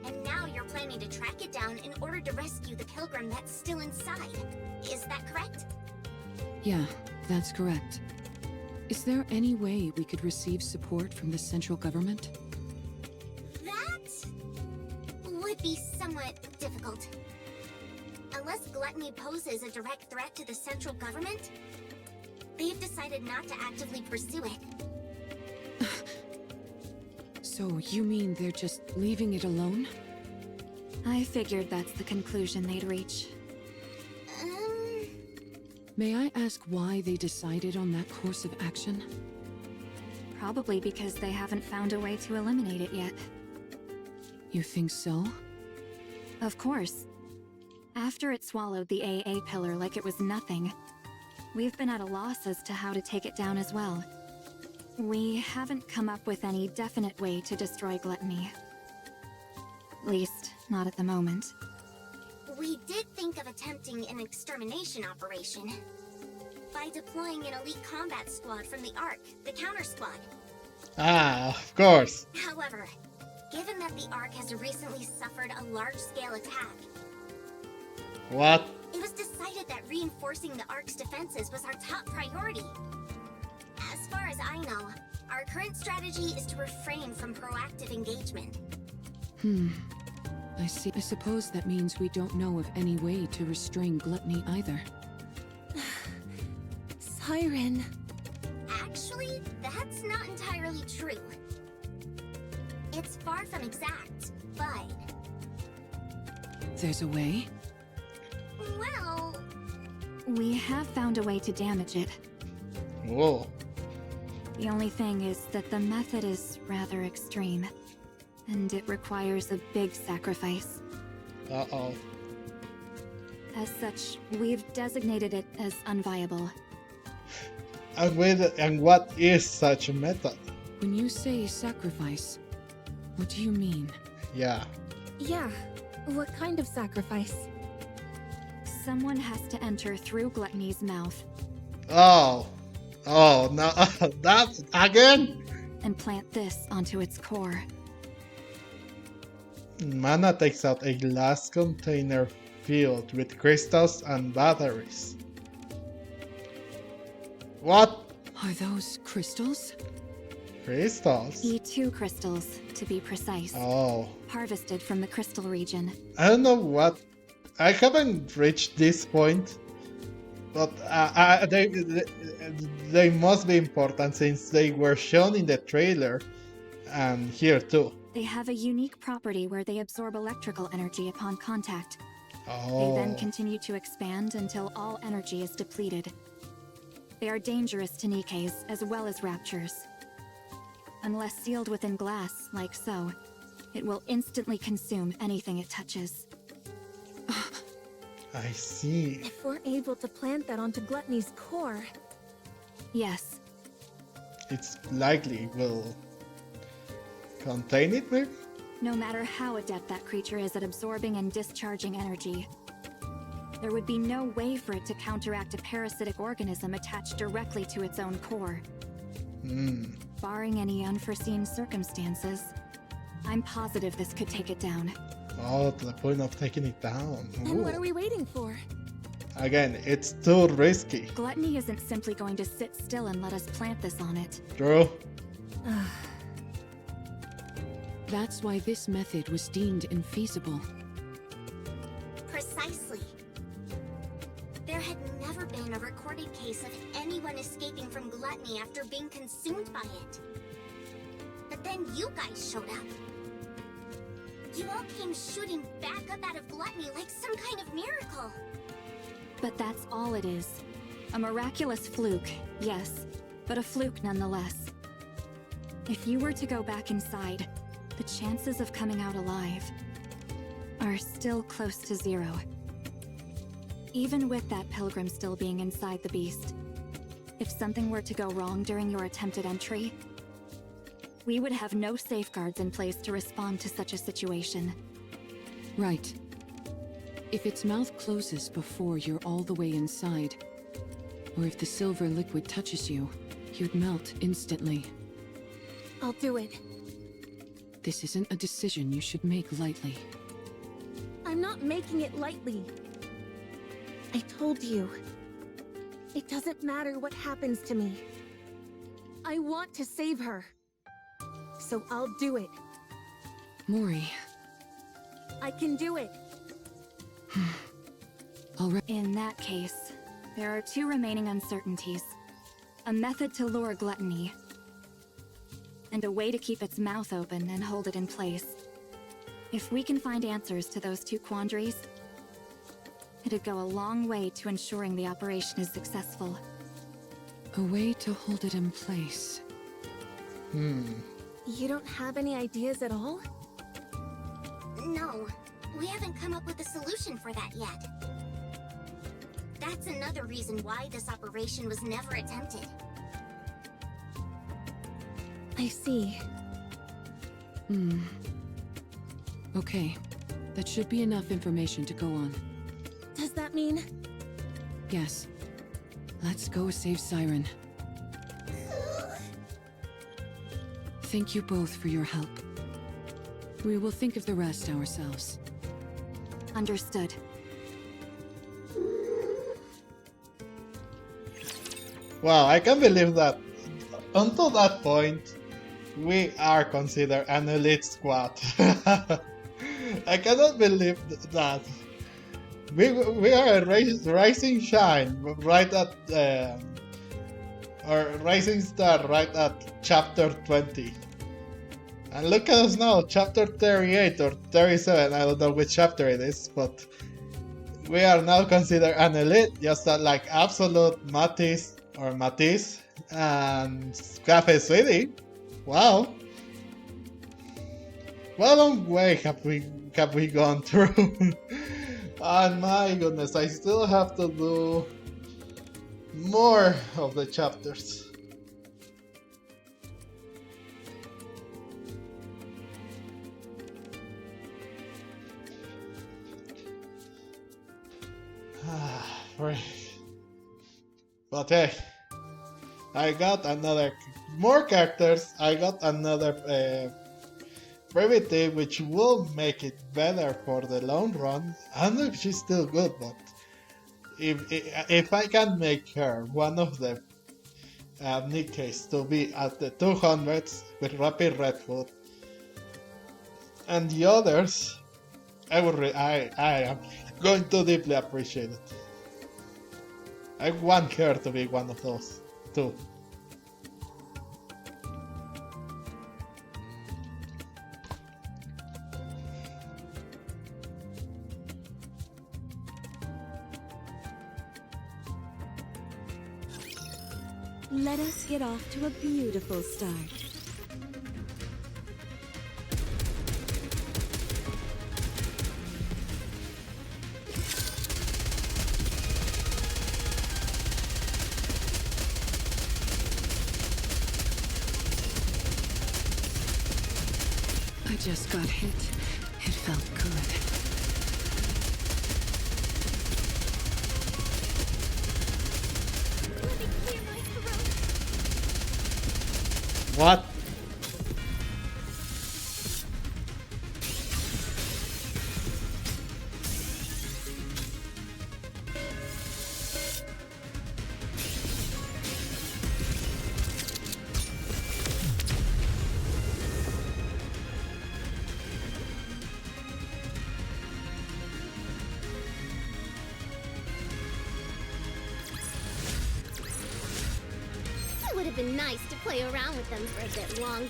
And now you're planning to track it down in order to rescue the pilgrim that's still inside. Is that correct? Yeah, that's correct. Is there any way we could receive support from the central government? That would be somewhat difficult. Unless Gluttony poses a direct threat to the central government, they've decided not to actively pursue it. So you mean they're just leaving it alone? I figured that's the conclusion they'd reach. May I ask why they decided on that course of action? Probably because they haven't found a way to eliminate it yet. You think so? Of course. After it swallowed the AA pillar like it was nothing, we've been at a loss as to how to take it down as well. We haven't come up with any definite way to destroy gluttony. At least, not at the moment. We did think of attempting an extermination operation by deploying an elite combat squad from the Ark, the counter squad. Ah, of course. However, given that the Ark has recently suffered a large-scale attack, What? it was decided that reinforcing the Ark's defenses was our top priority. As far as I know, our current strategy is to refrain from proactive engagement. I see. I suppose that means we don't know of any way to restrain gluttony either. Siren. Actually, that's not entirely true. It's far from exact, but... There's a way? well... We have found a way to damage it. Whoa. The only thing is that the method is rather extreme, and it requires a big sacrifice. Uh-oh. As such, we've designated it as unviable. And what is such a method? When you say sacrifice, what do you mean? Yeah. Yeah, what kind of sacrifice? Someone has to enter through Gluttony's mouth Oh. Oh, no. That again? and plant this onto its core. Mana takes out a glass container filled with crystals and batteries. What? Are those crystals? Crystals? E2 crystals, to be precise. Oh. Harvested from the crystal region. I don't know what. I haven't reached this point, but they must be important since they were shown in the trailer and here too. They have a unique property where they absorb electrical energy upon contact. They Oh. then continue to expand until all energy is depleted. They are dangerous to Nikkes as well as raptures. Unless sealed within glass, like so, it will instantly consume anything it touches. I see. If we're able to plant that onto Gluttony's core, Yes, It's likely will contain it, maybe? no matter how adept that creature is at absorbing and discharging energy, there would be no way for it to counteract a parasitic organism attached directly to its own core. Barring any unforeseen circumstances, I'm positive this could take it down. Oh, to the point of taking it down. then what Ooh. are we waiting for? Again, it's too risky. Gluttony isn't simply going to sit still and let us plant this on it. True. That's why this method was deemed infeasible. Precisely. There had never been a recorded case of anyone escaping from gluttony after being consumed by it. But then you guys showed up. You all came shooting back up out of gluttony like some kind of miracle. But that's all it is. A miraculous fluke, yes, but a fluke nonetheless. If you were to go back inside, the chances of coming out alive are still close to 0. Even with that pilgrim still being inside the beast, if something were to go wrong during your attempted entry, we would have no safeguards in place to respond to such a situation. Right. If its mouth closes before you're all the way inside, or if the silver liquid touches you, you'd melt instantly. I'll do it. This isn't a decision you should make lightly. I'm not making it lightly. I told you. It doesn't matter what happens to me. I want to save her. So I'll do it. Mori, I can do it. all right. In that case, there are 2 remaining uncertainties. A method to lure gluttony. And a way to keep its mouth open and hold it in place. If we can find answers to those two quandaries, it'd go a long way to ensuring the operation is successful. A way to hold it in place. You don't have any ideas at all? No, we haven't come up with a solution for that yet. That's another reason why this operation was never attempted. I see. Okay, that should be enough information to go on. Does that mean... Yes. Let's go save Siren. Thank you both for your help. We will think of the rest ourselves. Understood. Wow, I can't believe that until that point, we are considered an elite squad. I cannot believe that. We are a rising shine right at or rising star right at chapter 20. And look at us now, chapter 38 or 37, I don't know which chapter it is, but we are now considered an elite, just like Absolute, Matisse and Cafe Sweetie. Wow. What a long way have we gone through. And my goodness, I still have to do more of the chapters. But hey, I got more characters. I got another primitive, which will make it better for the long run. I don't know if she's still good, but if I can make her one of the Nikkes to be at the 200s with Rapid Red Foot, and the others, I am going to deeply appreciate it. I want her to be one of those too. Let us get off to a beautiful start. I just got hit. It felt good. Let me clear my throat. What? It would have been nice to play around with them for a bit longer.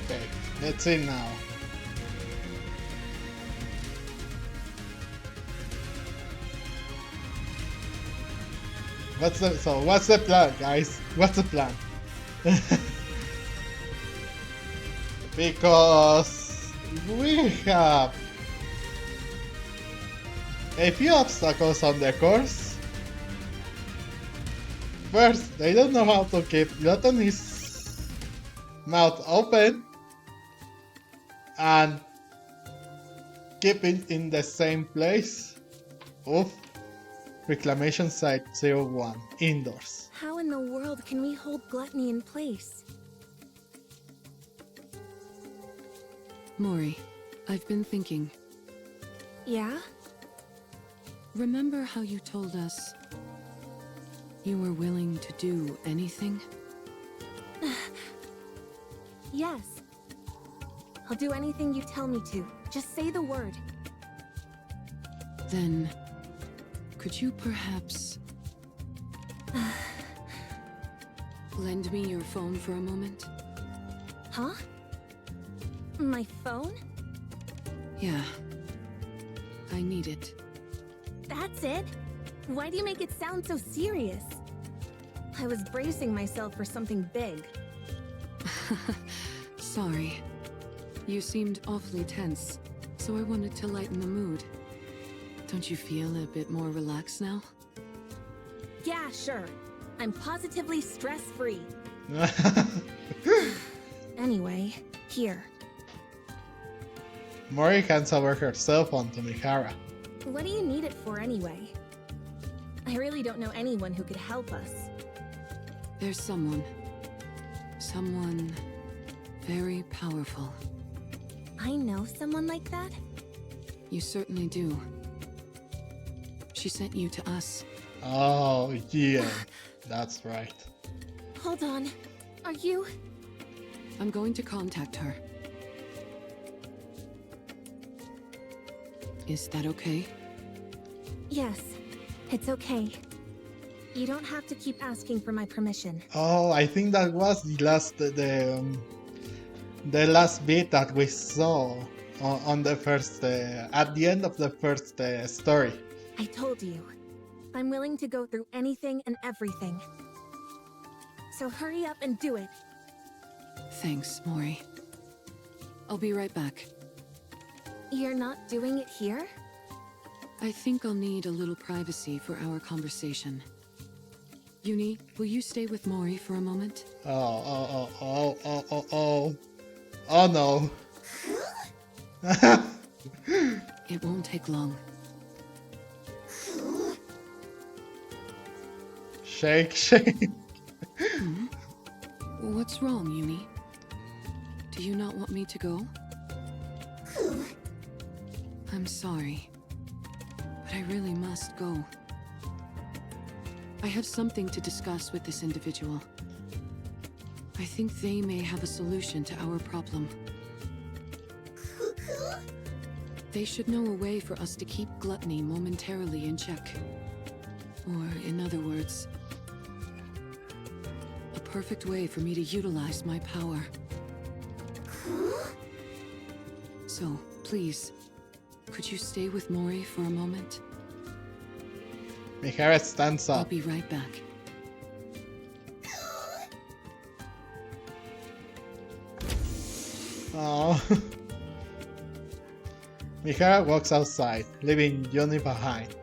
Okay, let's see now. What's the plan, guys? What's the plan? Because we have a few obstacles on the course. First, they don't know how to keep Gluttony's mouth open and keep it in the same place. Oof. Reclamation Site 01, indoors. How in the world can we hold gluttony in place? Mori, I've been thinking. Yeah? Remember how you told us You were willing to do anything? Yes. I'll do anything you tell me to. Just say the word. Then, could you perhaps lend me your phone for a moment? Huh? My phone? Yeah. I need it. That's it? Why do you make it sound so serious? I was bracing myself for something big. Sorry. You seemed awfully tense, so I wanted to lighten the mood. Don't you feel a bit more relaxed now? Yeah, sure. I'm positively stress-free. Anyway, here. Mori hands over her cell phone to Mihara. What do you need it for anyway? I really don't know anyone who could help us. There's someone. Someone very powerful. I know someone like that? You certainly do. She sent you to us. Oh, yeah. That's right. Hold on. Are you? I'm going to contact her. Is that okay? Yes, it's okay. You don't have to keep asking for my permission. Oh, I think that was the last bit that we saw on the first at the end of the first story. I told you. I'm willing to go through anything and everything. So hurry up and do it. Thanks, Mori. I'll be right back. You're not doing it here? I think I'll need a little privacy for our conversation. Uni, will you stay with Mori for a moment? Oh no. It won't take long. Shake, shake. What's wrong, Uni? Do you not want me to go? I'm sorry, but I really must go. I have something to discuss with this individual. I think they may have a solution to our problem. They should know a way for us to keep gluttony momentarily in check. Or, in other words, a perfect way for me to utilize my power. So, please, could you stay with Mori for a moment? Mihara stands I'll up. be right back. Oh. Mihara walks outside, leaving Yoni behind.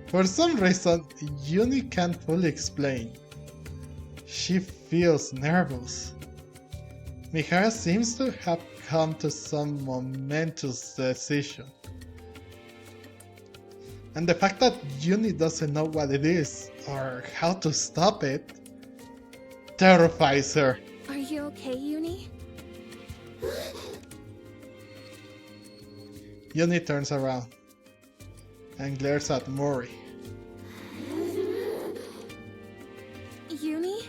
For some reason, Yuni can't fully explain. She feels nervous. Mihara seems to have come to some momentous decision. And the fact that Yuni doesn't know what it is or how to stop it terrifies her. Are you okay, Uni? Yuni turns around and glares at Mori. Uni?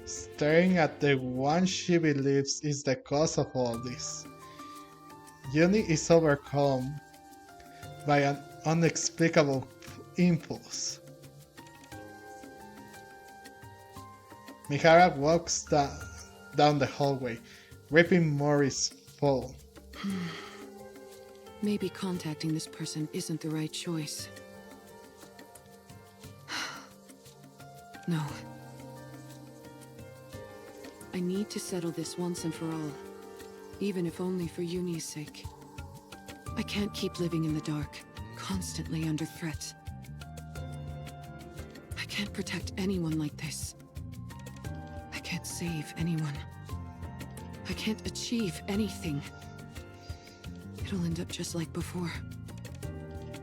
Staring at the one she believes is the cause of all this. Yuni is overcome by an inexplicable impulse. Mihara walks down the hallway, gripping Mori's phone. Maybe contacting this person isn't the right choice. No. I need to settle this once and for all, even if only for Yuni's sake. I can't keep living in the dark, constantly under threat. I can't protect anyone like this. I can't save anyone. I can't achieve anything. It'll end up just like before.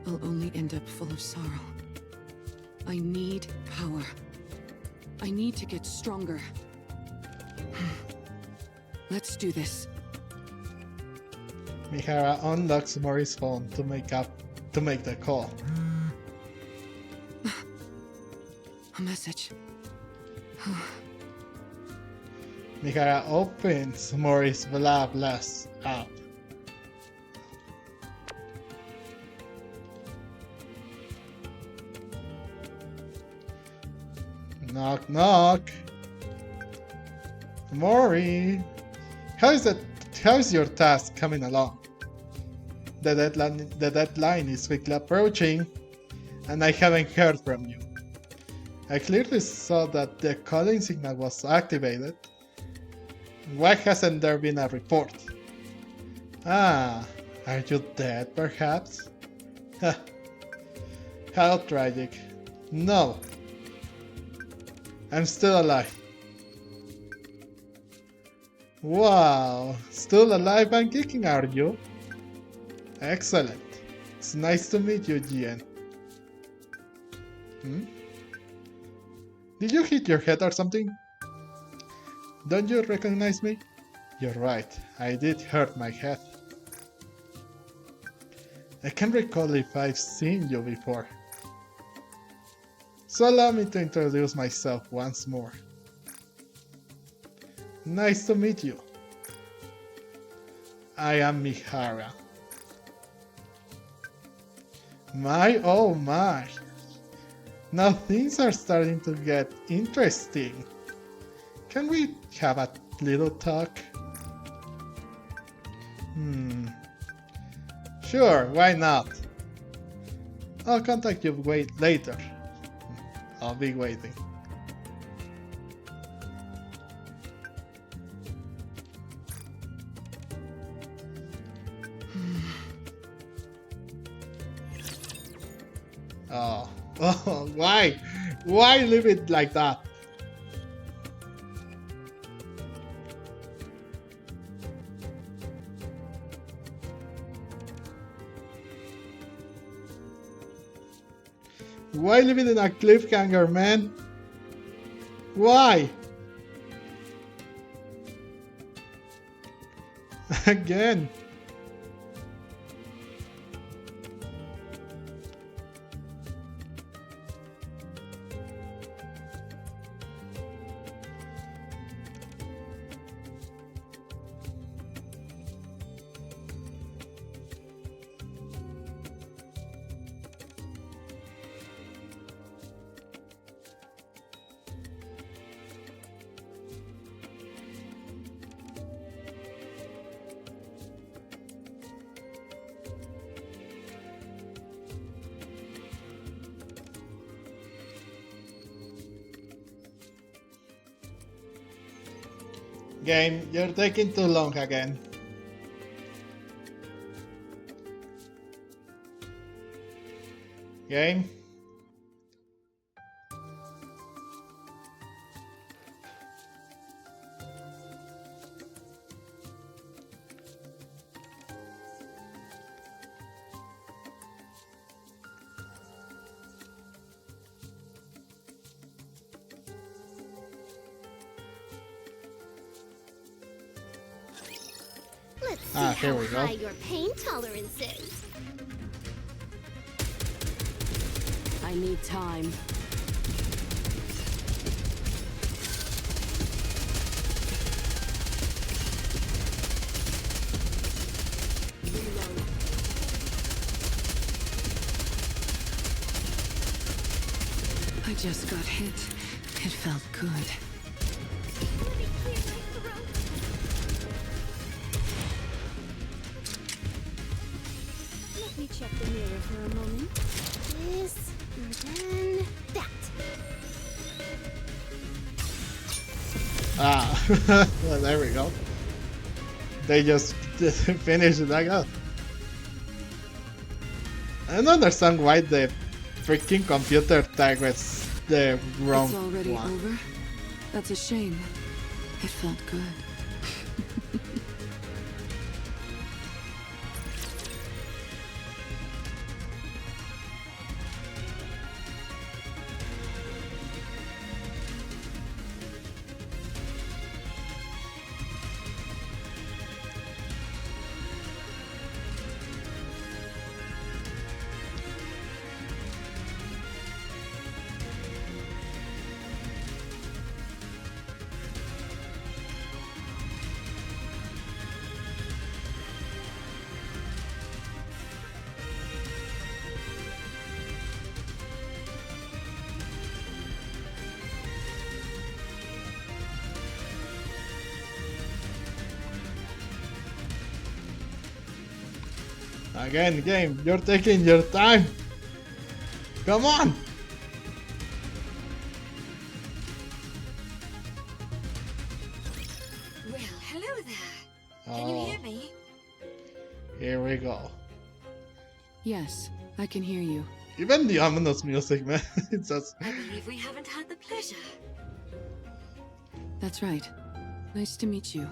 I'll only end up full of sorrow. I need power. I need to get stronger. Let's do this. Mihara unlocks Mori's phone to make the call. A message. Mihara opens Mori's blah blast app. Knock knock. Mori, how's your task coming along? The deadline is quickly approaching, and I haven't heard from you. I clearly saw that the calling signal was activated. Why hasn't there been a report? Ah, are you dead perhaps? How tragic. No. I'm still alive. Wow, still alive and kicking, are you? Excellent. It's nice to meet you, Jian. Did you hit your head or something? Don't you recognize me? You're right, I did hurt my head. I can't recall if I've seen you before. So allow me to introduce myself once more. Nice to meet you. I am Mihara. My oh my. Now things are starting to get interesting. Can we have a little talk? Sure, why not? I'll contact you later. I'll be waiting. Oh, why? Why leave it like that? Why leave it in a cliffhanger, man? Why? Again. Game, you're taking too long again. Game. Let's see here how we go. high your pain tolerance is. I need time. I just got hit. It felt good. Let me clear my throat. Let me check the mirror for a moment. This, and then that. Well, there we go. They just finished it like that. I don't understand why the freaking computer targets the wrong It's already one. over? That's a shame. It felt good. Again, game, you're taking your time. Come on. Well, hello there. Can you Oh, hear me? here we go. Yes, I can hear you. Even the ominous music, man. It's just... I believe we haven't had the pleasure. That's right. Nice to meet you.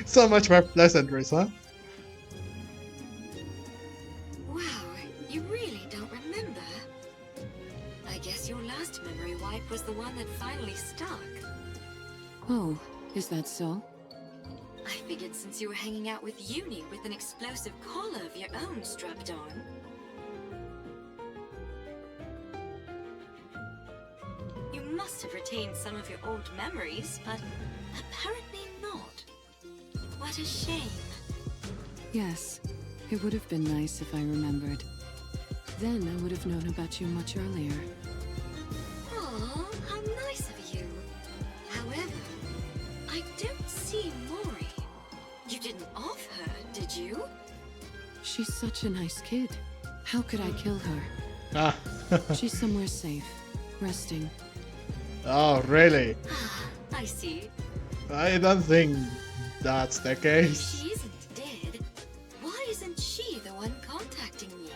so much more pleasantries, huh? Wow, you really don't remember? I guess your last memory wipe was the one that finally stuck. Oh, is that so? I figured since you were hanging out with Uni with an explosive collar of your own strapped on. You must have retained some of your old memories, but apparently not. What a shame. Yes, it would have been nice if I remembered. Then I would have known about you much earlier. Aw, how nice of you. However, I don't see Mori. You didn't off her, did you? She's such a nice kid. How could I kill her? Ah. She's somewhere safe, resting. Oh, really? I see. I don't think that's the If case. she isn't dead, why isn't she the one contacting me?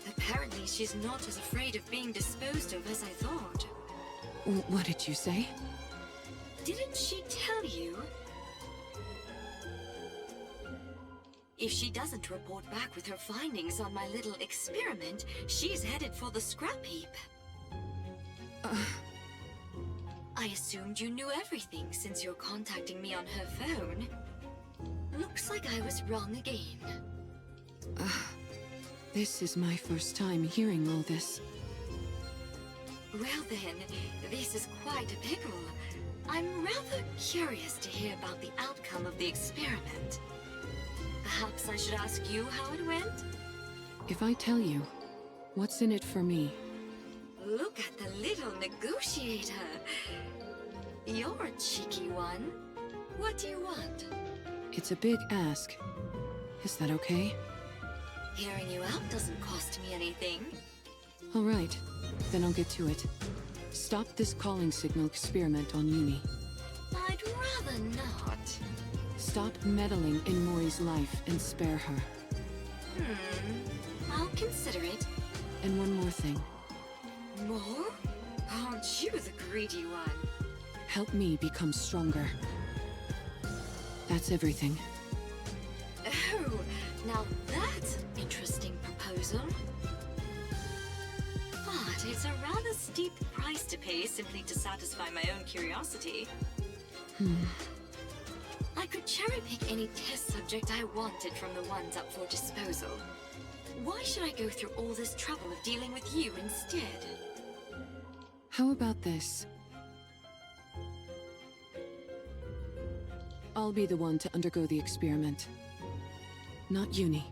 Apparently she's not as afraid of being disposed of as I thought. What did you say? Didn't she tell you? If she doesn't report back with her findings on my little experiment, she's headed for the scrap heap. I assumed you knew everything since you're contacting me on her phone. Looks like I was wrong again. This is my first time hearing all this. Well then, this is quite a pickle. I'm rather curious to hear about the outcome of the experiment. Perhaps I should ask you how it went? If I tell you, what's in it for me? Look at the little negotiator. You're a cheeky one. What do you want? It's a big ask. Is that okay? Hearing you out doesn't cost me anything. All right, then I'll get to it. Stop this calling signal experiment on Uni. I'd rather not. Stop meddling in Mori's life and spare her. I'll consider it. And one more thing. More? Aren't you the greedy one? Help me become stronger. That's everything. Oh, now that's an interesting proposal. But it's a rather steep price to pay simply to satisfy my own curiosity. I could cherry-pick any test subject I wanted from the ones up for disposal. Why should I go through all this trouble of dealing with you instead? How about this? I'll be the one to undergo the experiment. Not Uni.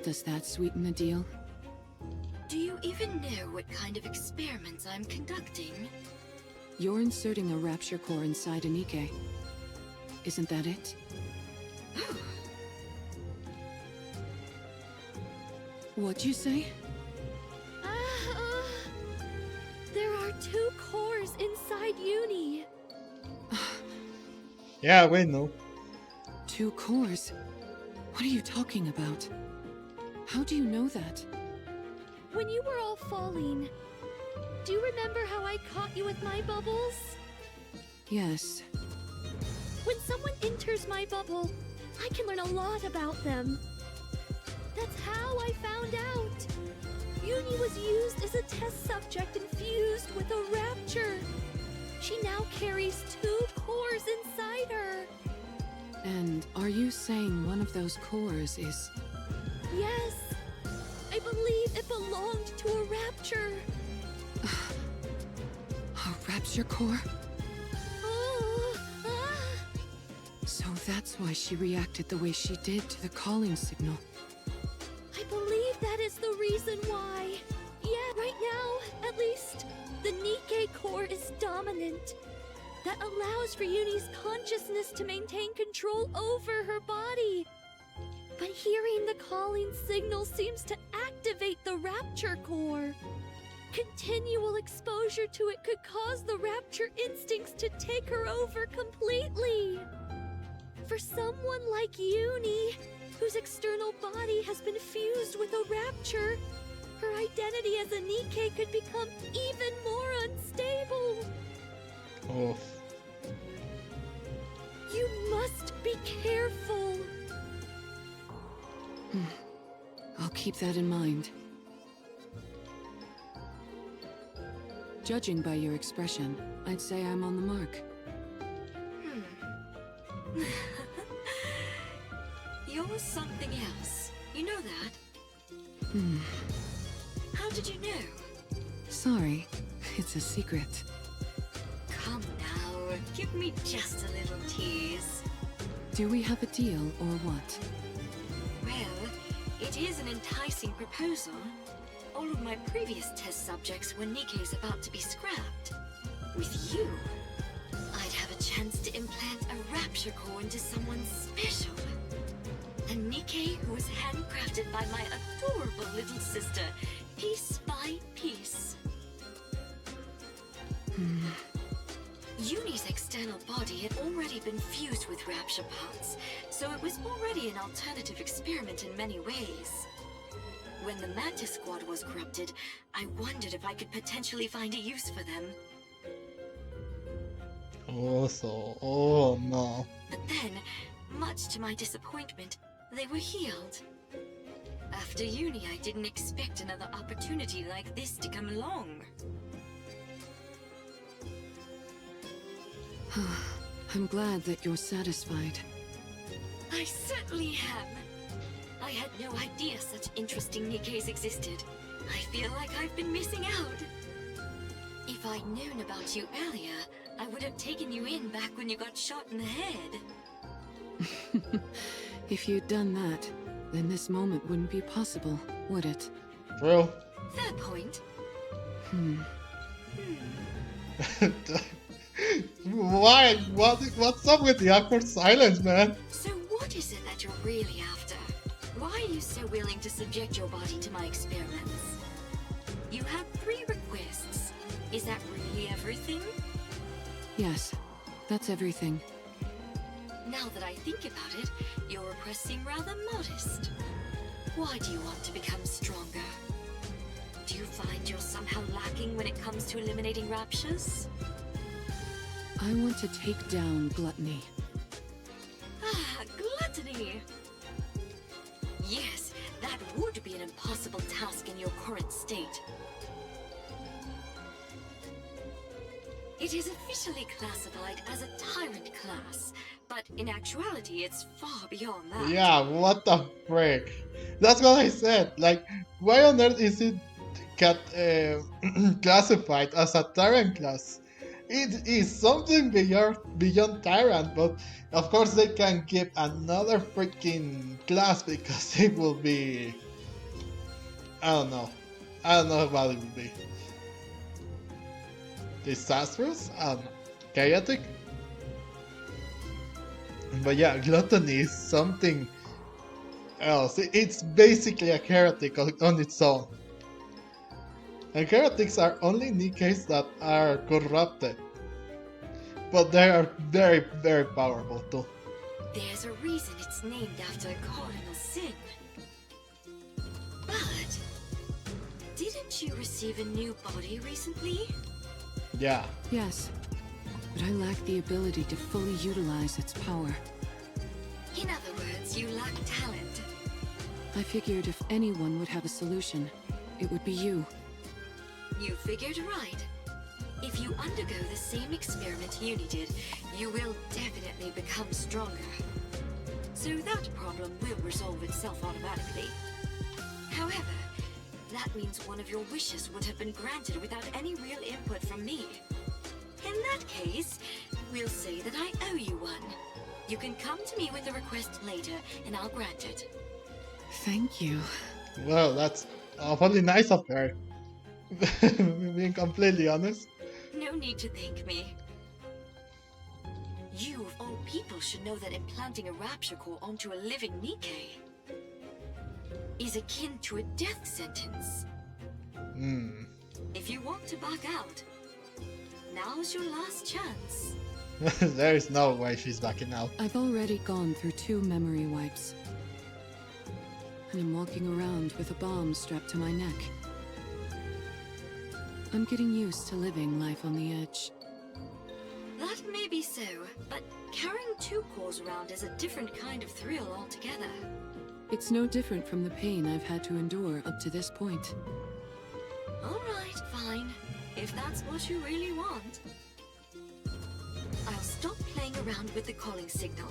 Does that sweeten the deal? Do you even know what kind of experiments I'm conducting? You're inserting a rapture core inside a Nikke. Isn't that it? What'd you say? There are 2 cores inside Uni. Yeah, we know. 2 cores? What are you talking about? How do you know that? When you were all falling, do you remember how I caught you with my bubbles? Yes. When someone enters my bubble, I can learn a lot about them. That's how I found out. Uni was used as a test subject and fused with a rapture. She now carries 2 cores inside her. And are you saying one of those cores is... Yes, I believe it belonged to a rapture. a rapture core? Oh, So that's why she reacted the way she did to the calling signal. I believe that is the reason why. Yeah, right now, at least, the Nikke core is dominant. That allows for Uni's consciousness to maintain control over her body. But hearing the calling signal seems to activate the Rapture Core. Continual exposure to it could cause the Rapture instincts to take her over completely. For someone like Uni, whose external body has been fused with a Rapture, her identity as a Nikke could become even more unstable. Oh. You must be careful. I'll keep that in mind. Judging by your expression, I'd say I'm on the mark. You're something else. You know that? How did you know? Sorry, it's a secret. Come now, give me just a little tease. Do we have a deal or what? Well, it is an enticing proposal. All of my previous test subjects were Nikke's about to be scrapped. With you, I'd have a chance to implant a Rapture Core into someone special. A Nikke who was handcrafted by my adorable little sister, piece by piece. Uni's external body had already been fused with Rapture parts, so it was already an alternative experiment in many ways. When the Mantis Squad was corrupted, I wondered if I could potentially find a use for them. Oh no. But then, much to my disappointment, they were healed. After uni, I didn't expect another opportunity like this to come along. I'm glad that you're satisfied. I certainly am. I had no idea such interesting Nikkes existed. I feel like I've been missing out. If I'd known about you earlier, I would have taken you in back when you got shot in the head. If you'd done that, then this moment wouldn't be possible, would it? True. Fair point. Why? What's up with the awkward silence, man? So what is it that you're really after? Why are you so willing to subject your body to my experiments? You have 3 requests. Is that really everything? Yes, that's everything. Now that I think about it, your requests seem rather modest. Why do you want to become stronger? Do you find you're somehow lacking when it comes to eliminating raptures? I want to take down gluttony. Ah, gluttony! Yes, that would be an impossible task in your current state. It is officially classified as a tyrant class, but in actuality it's far beyond that. Yeah, what the frick? That's what I said. Like, why on earth is it classified as a tyrant class? It is something beyond tyrant, but of course they can give another freaking class because it will be... I don't know what it will be. Disastrous? Chaotic? But yeah, gluttony is something else. It's basically a heretic on its own. And heretics are only Nikkes that are corrupted. But they are very, very powerful too. There's a reason it's named after a cardinal sin. But didn't you receive a new body recently? Yeah. Yes, but I lack the ability to fully utilize its power. In other words, you lack talent. I figured if anyone would have a solution, it would be you. You figured right. If you undergo the same experiment Uni did, you will definitely become stronger. So that problem will resolve itself automatically. However, that means one of your wishes would have been granted without any real input from me. In that case, we'll say that I owe you one. You can come to me with a request later, and I'll grant it. Thank you. Well, that's awfully nice of her. Being completely honest. No need to thank me. You, of all people, should know that implanting a rapture core onto a living Nikke is akin to a death sentence. If you want to back out, now's your last chance. There is no way she's backing out. I've already gone through 2 memory wipes. And I'm walking around with a bomb strapped to my neck. I'm getting used to living life on the edge. That may be so, but carrying 2 cores around is a different kind of thrill altogether. It's no different from the pain I've had to endure up to this point. Alright, fine. If that's what you really want. I'll stop playing around with the calling signal.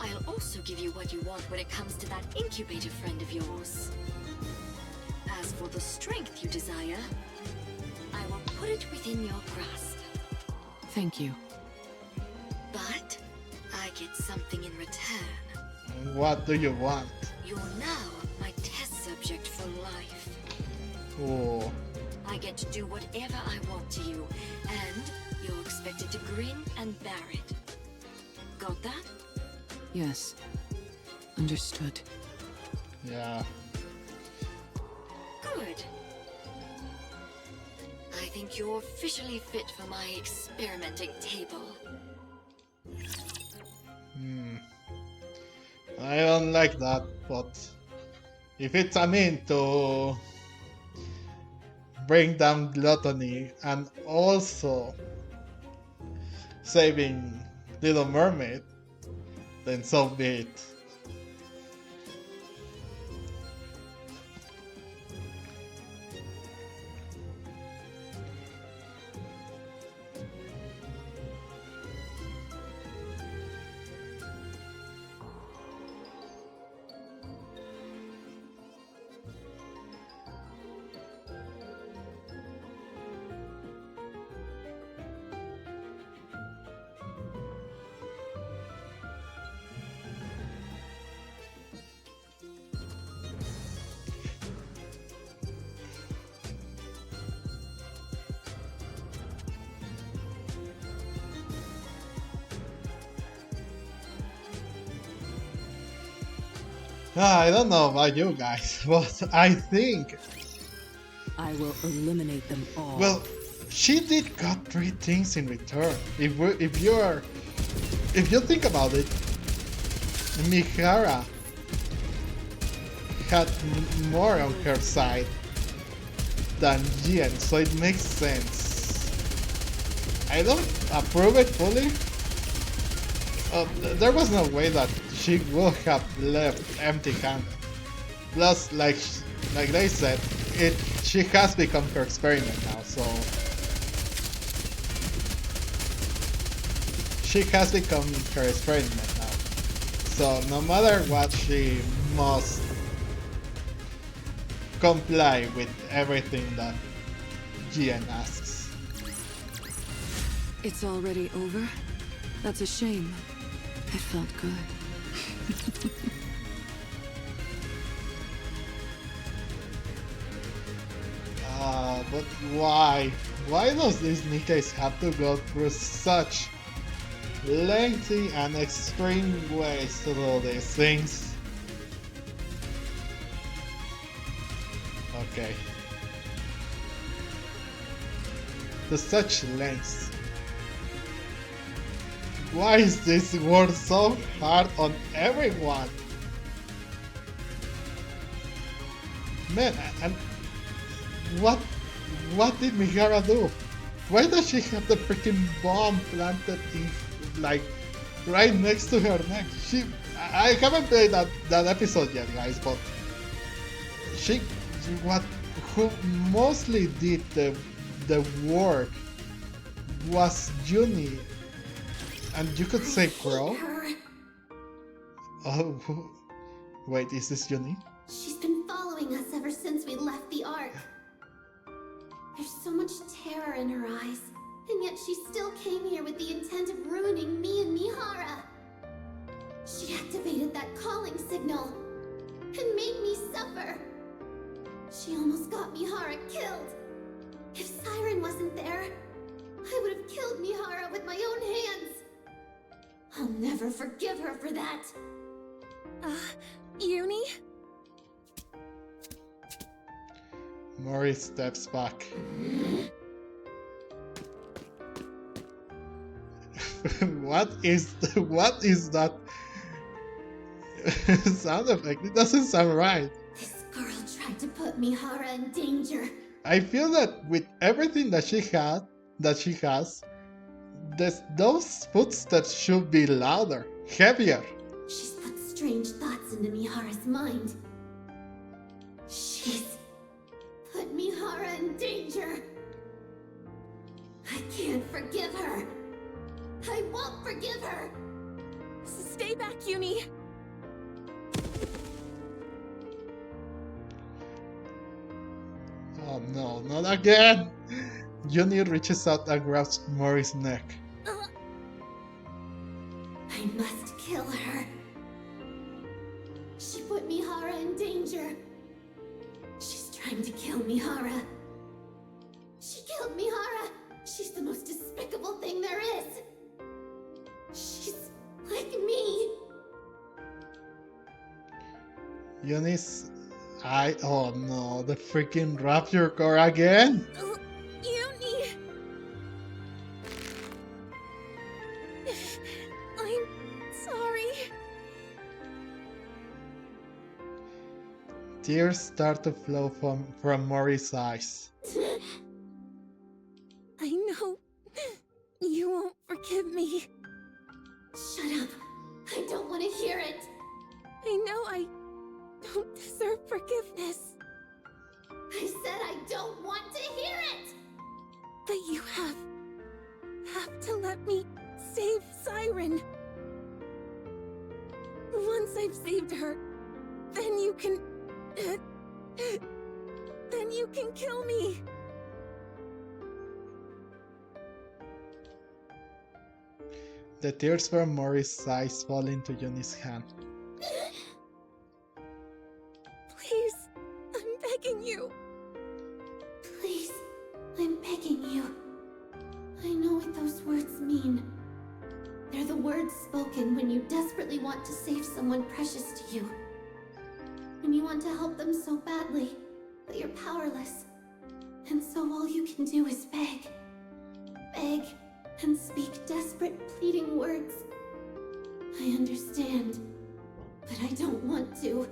I'll also give you what you want when it comes to that incubator friend of yours. As for the strength you desire, I will put it within your grasp. Thank you. But I get something in return. What do you want? You're now my test subject for life. Oh. I get to do whatever I want to you, and you're expected to grin and bear it. Got that? Yes. Understood. Yeah. Good. I think you're officially fit for my experimenting table. I don't like that, but if it's a mean to bring down gluttony and also saving Little Mermaid, then so be it. I don't know about you guys, but I think, I will eliminate them all. well, she did got 3 things in return. If you think about it, Mihara had more on her side than Jian, so it makes sense. I don't approve it fully. There was no way that she would have left empty-handed. Plus, like they said, she has become her experiment now, so she has become her experiment now. So no matter what, she must comply with everything that Jian asks. It's already over? That's a shame. It felt good. But why? Why does these Nikkes have to go through such lengthy and extreme ways to do these things? Okay. To such lengths. Why is this world so hard on everyone? Man, and what did Mihara do? Why does she have the freaking bomb planted in, like, right next to her neck? I haven't played that episode yet, guys, but who mostly did the work was Juni, and you could say Crow. Oh, wait, is this Juni? She's been following us ever since we left the Ark. There's so much terror in her eyes, and yet she still came here with the intent of ruining me and Mihara. She activated that calling signal and made me suffer. She almost got Mihara killed. If Siren wasn't there, I would have killed Mihara with my own hands. I'll never forgive her for that. Uni? Mori steps back. What is that sound effect? It doesn't sound right. This girl tried to put Mihara in danger. I feel that with everything that she has, those footsteps should be louder, heavier. She's put strange thoughts into Mihara's mind. She's put Mihara in danger. I can't forgive her. I won't forgive her. Stay back, Uni. Oh no, not again! Uni reaches out and grabs Mori's neck. I must kill her. She put Mihara in danger. She's trying to kill Mihara. She killed Mihara. She's the most despicable thing there is. She's like me. Uni's eye. Oh no, the freaking rapture core again! Uni! I'm sorry. Tears start to flow from Mori's eyes. I know you won't forgive me. Shut up. I don't want to hear it. I know I don't deserve forgiveness, I said I don't want to hear it. but you have to let me save Siren. Once I've saved her, then you can kill me. The tears from Mori's eyes fall into Uni's hand. Please, I'm begging you. Please, I'm begging you. I know what those words mean. They're the words spoken when you desperately want to save someone precious to you. When you want to help them so badly, but you're powerless. And so all you can do is beg. Beg and speak desperate, pleading words. I understand, but I don't want to.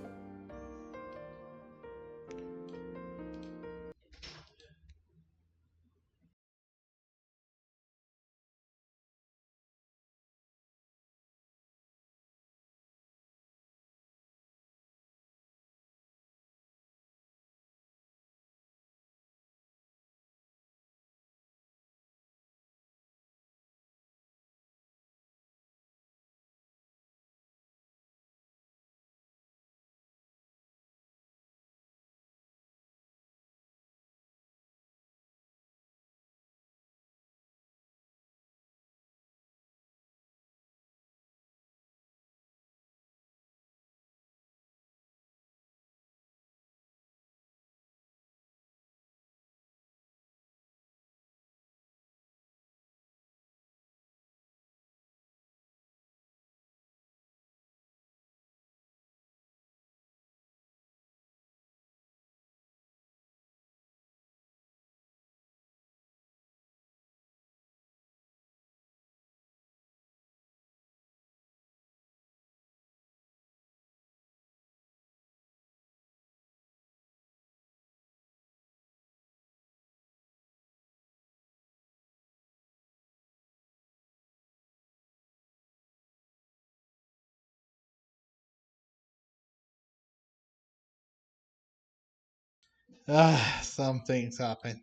Some things happen.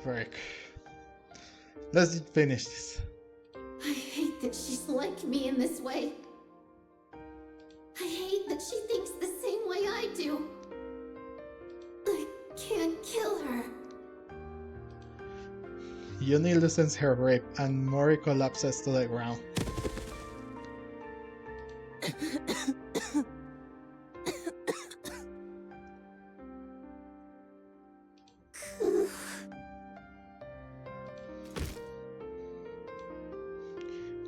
Frick. Let's finish this. I hate that she's like me in this way. I hate that she thinks the same way I do. I can't kill her. Uni loosens her grip and Mori collapses to the ground.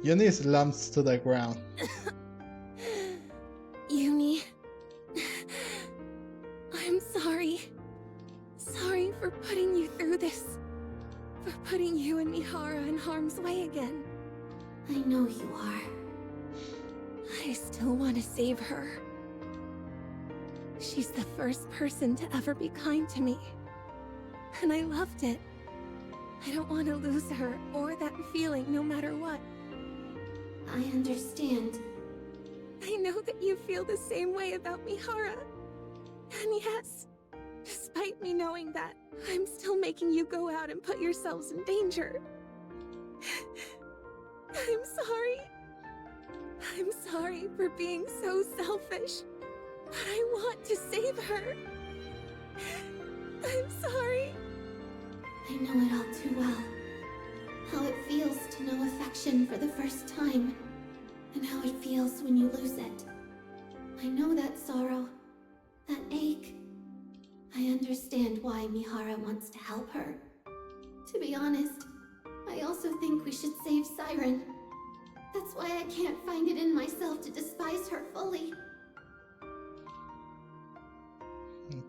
Uni slumps to the ground. Uni, I'm sorry. Sorry for putting you through this. For putting you and Mihara in harm's way again. I know you are. I still want to save her. She's the first person to ever be kind to me. And I loved it. I don't want to lose her or that feeling no matter what. I understand. I know that you feel the same way about Mihara. And yes, despite me knowing that, I'm still making you go out and put yourselves in danger. I'm sorry. I'm sorry for being so selfish. But I want to save her. I'm sorry. I know it all too well. How it feels to know affection for the first time. And how it feels when you lose it. I know that sorrow. That ache. I understand why Mihara wants to help her. To be honest, I also think we should save Siren. That's why I can't find it in myself to despise her fully.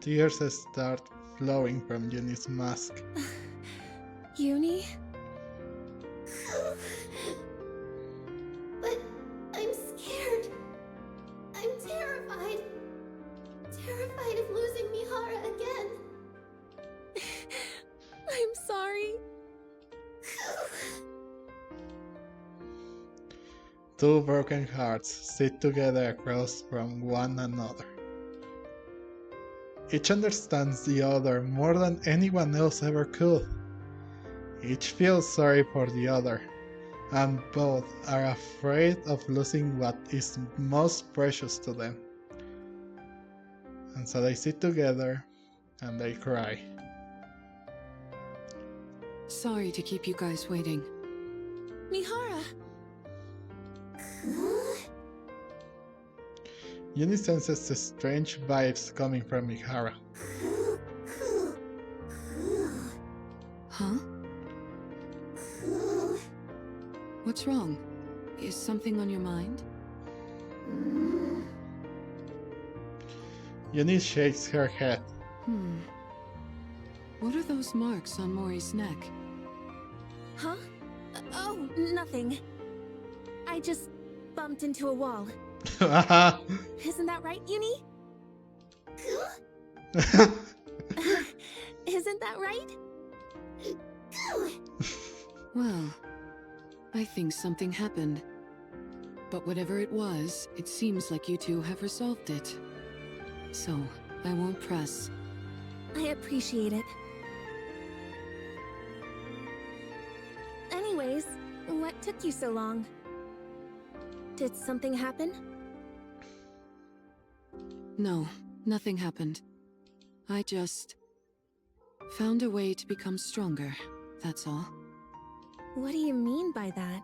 Tears start flowing from Uni's mask. Uni? But I'm scared. I'm terrified. Terrified of losing Mihara again. I'm sorry. Two broken hearts sit together across from one another. Each understands the other more than anyone else ever could. Each feels sorry for the other, and both are afraid of losing what is most precious to them. And so they sit together and they cry. Sorry to keep you guys waiting. Mihara! Uni senses the strange vibes coming from Mihara. Huh? What's wrong? Is something on your mind? Uni shakes her head. What are those marks on Mori's neck? Huh? Oh, nothing. I just bumped into a wall. Isn't that right, Uni? Isn't that right? Well, I think something happened. But whatever it was, it seems like you two have resolved it. So, I won't press. I appreciate it. Anyways, what took you so long? Did something happen? No, nothing happened. I just found a way to become stronger, that's all. What do you mean by that?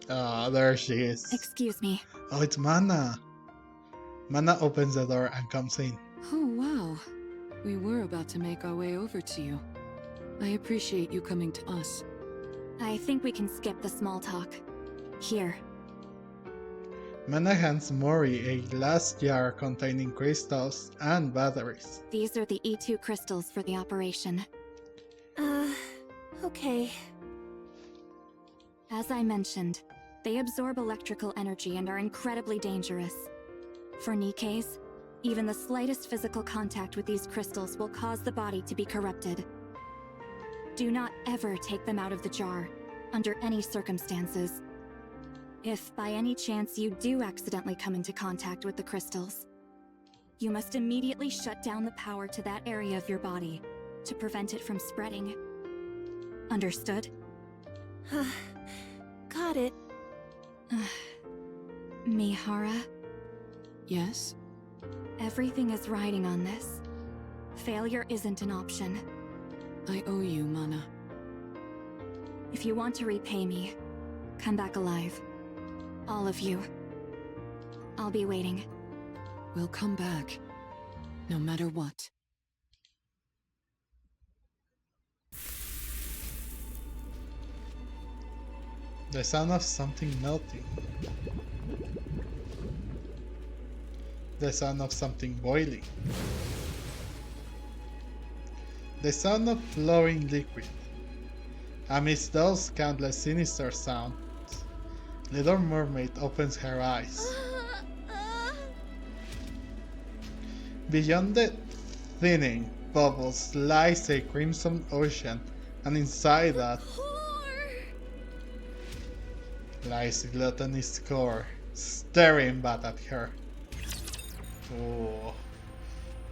Ah, there she is. Excuse me. Oh, it's Mana. Mana opens the door and comes in. Oh, wow. We were about to make our way over to you. I appreciate you coming to us. I think we can skip the small talk. Here. Mana hands Mori a glass jar containing crystals and batteries. These are the E2 crystals for the operation. Okay. As I mentioned, they absorb electrical energy and are incredibly dangerous. For Nikke's, even the slightest physical contact with these crystals will cause the body to be corrupted. Do not ever take them out of the jar, under any circumstances. If by any chance you do accidentally come into contact with the crystals, you must immediately shut down the power to that area of your body to prevent it from spreading. Understood? Got it. Mihara, Yes? everything is riding on this. Failure isn't an option. I owe you, Mana. If you want to repay me, come back alive. All of you. I'll be waiting. We'll come back. No matter what. The sound of something melting. The sound of something boiling. The sound of flowing liquid. Amidst those countless sinister sounds, Little Mermaid opens her eyes. Beyond the thinning bubbles lies a crimson ocean, and inside that lies Gluttony's core, staring back at her. Oh.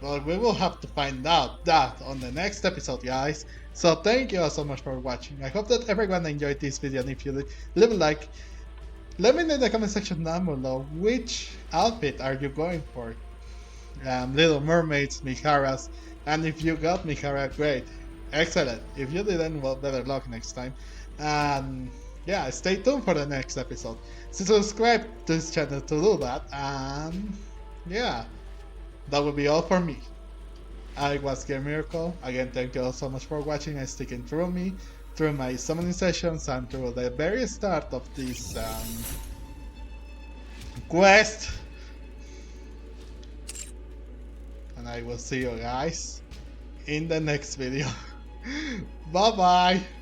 Well, we will have to find out that on the next episode, guys. So thank you all so much for watching. I hope that everyone enjoyed this video, and if you did, leave a like. Let me know in the comment section down below which outfit are you going for. Little Mermaids, Mihara's, and if you got Mihara, great, excellent. If you didn't, well, better luck next time. And yeah, stay tuned for the next episode. So subscribe to this channel to do that, and yeah, that will be all for me. I was Game Miracle. Again, thank you all so much for watching and sticking through me, through my summoning sessions, and through the very start of this quest. And I will see you guys in the next video. Bye bye!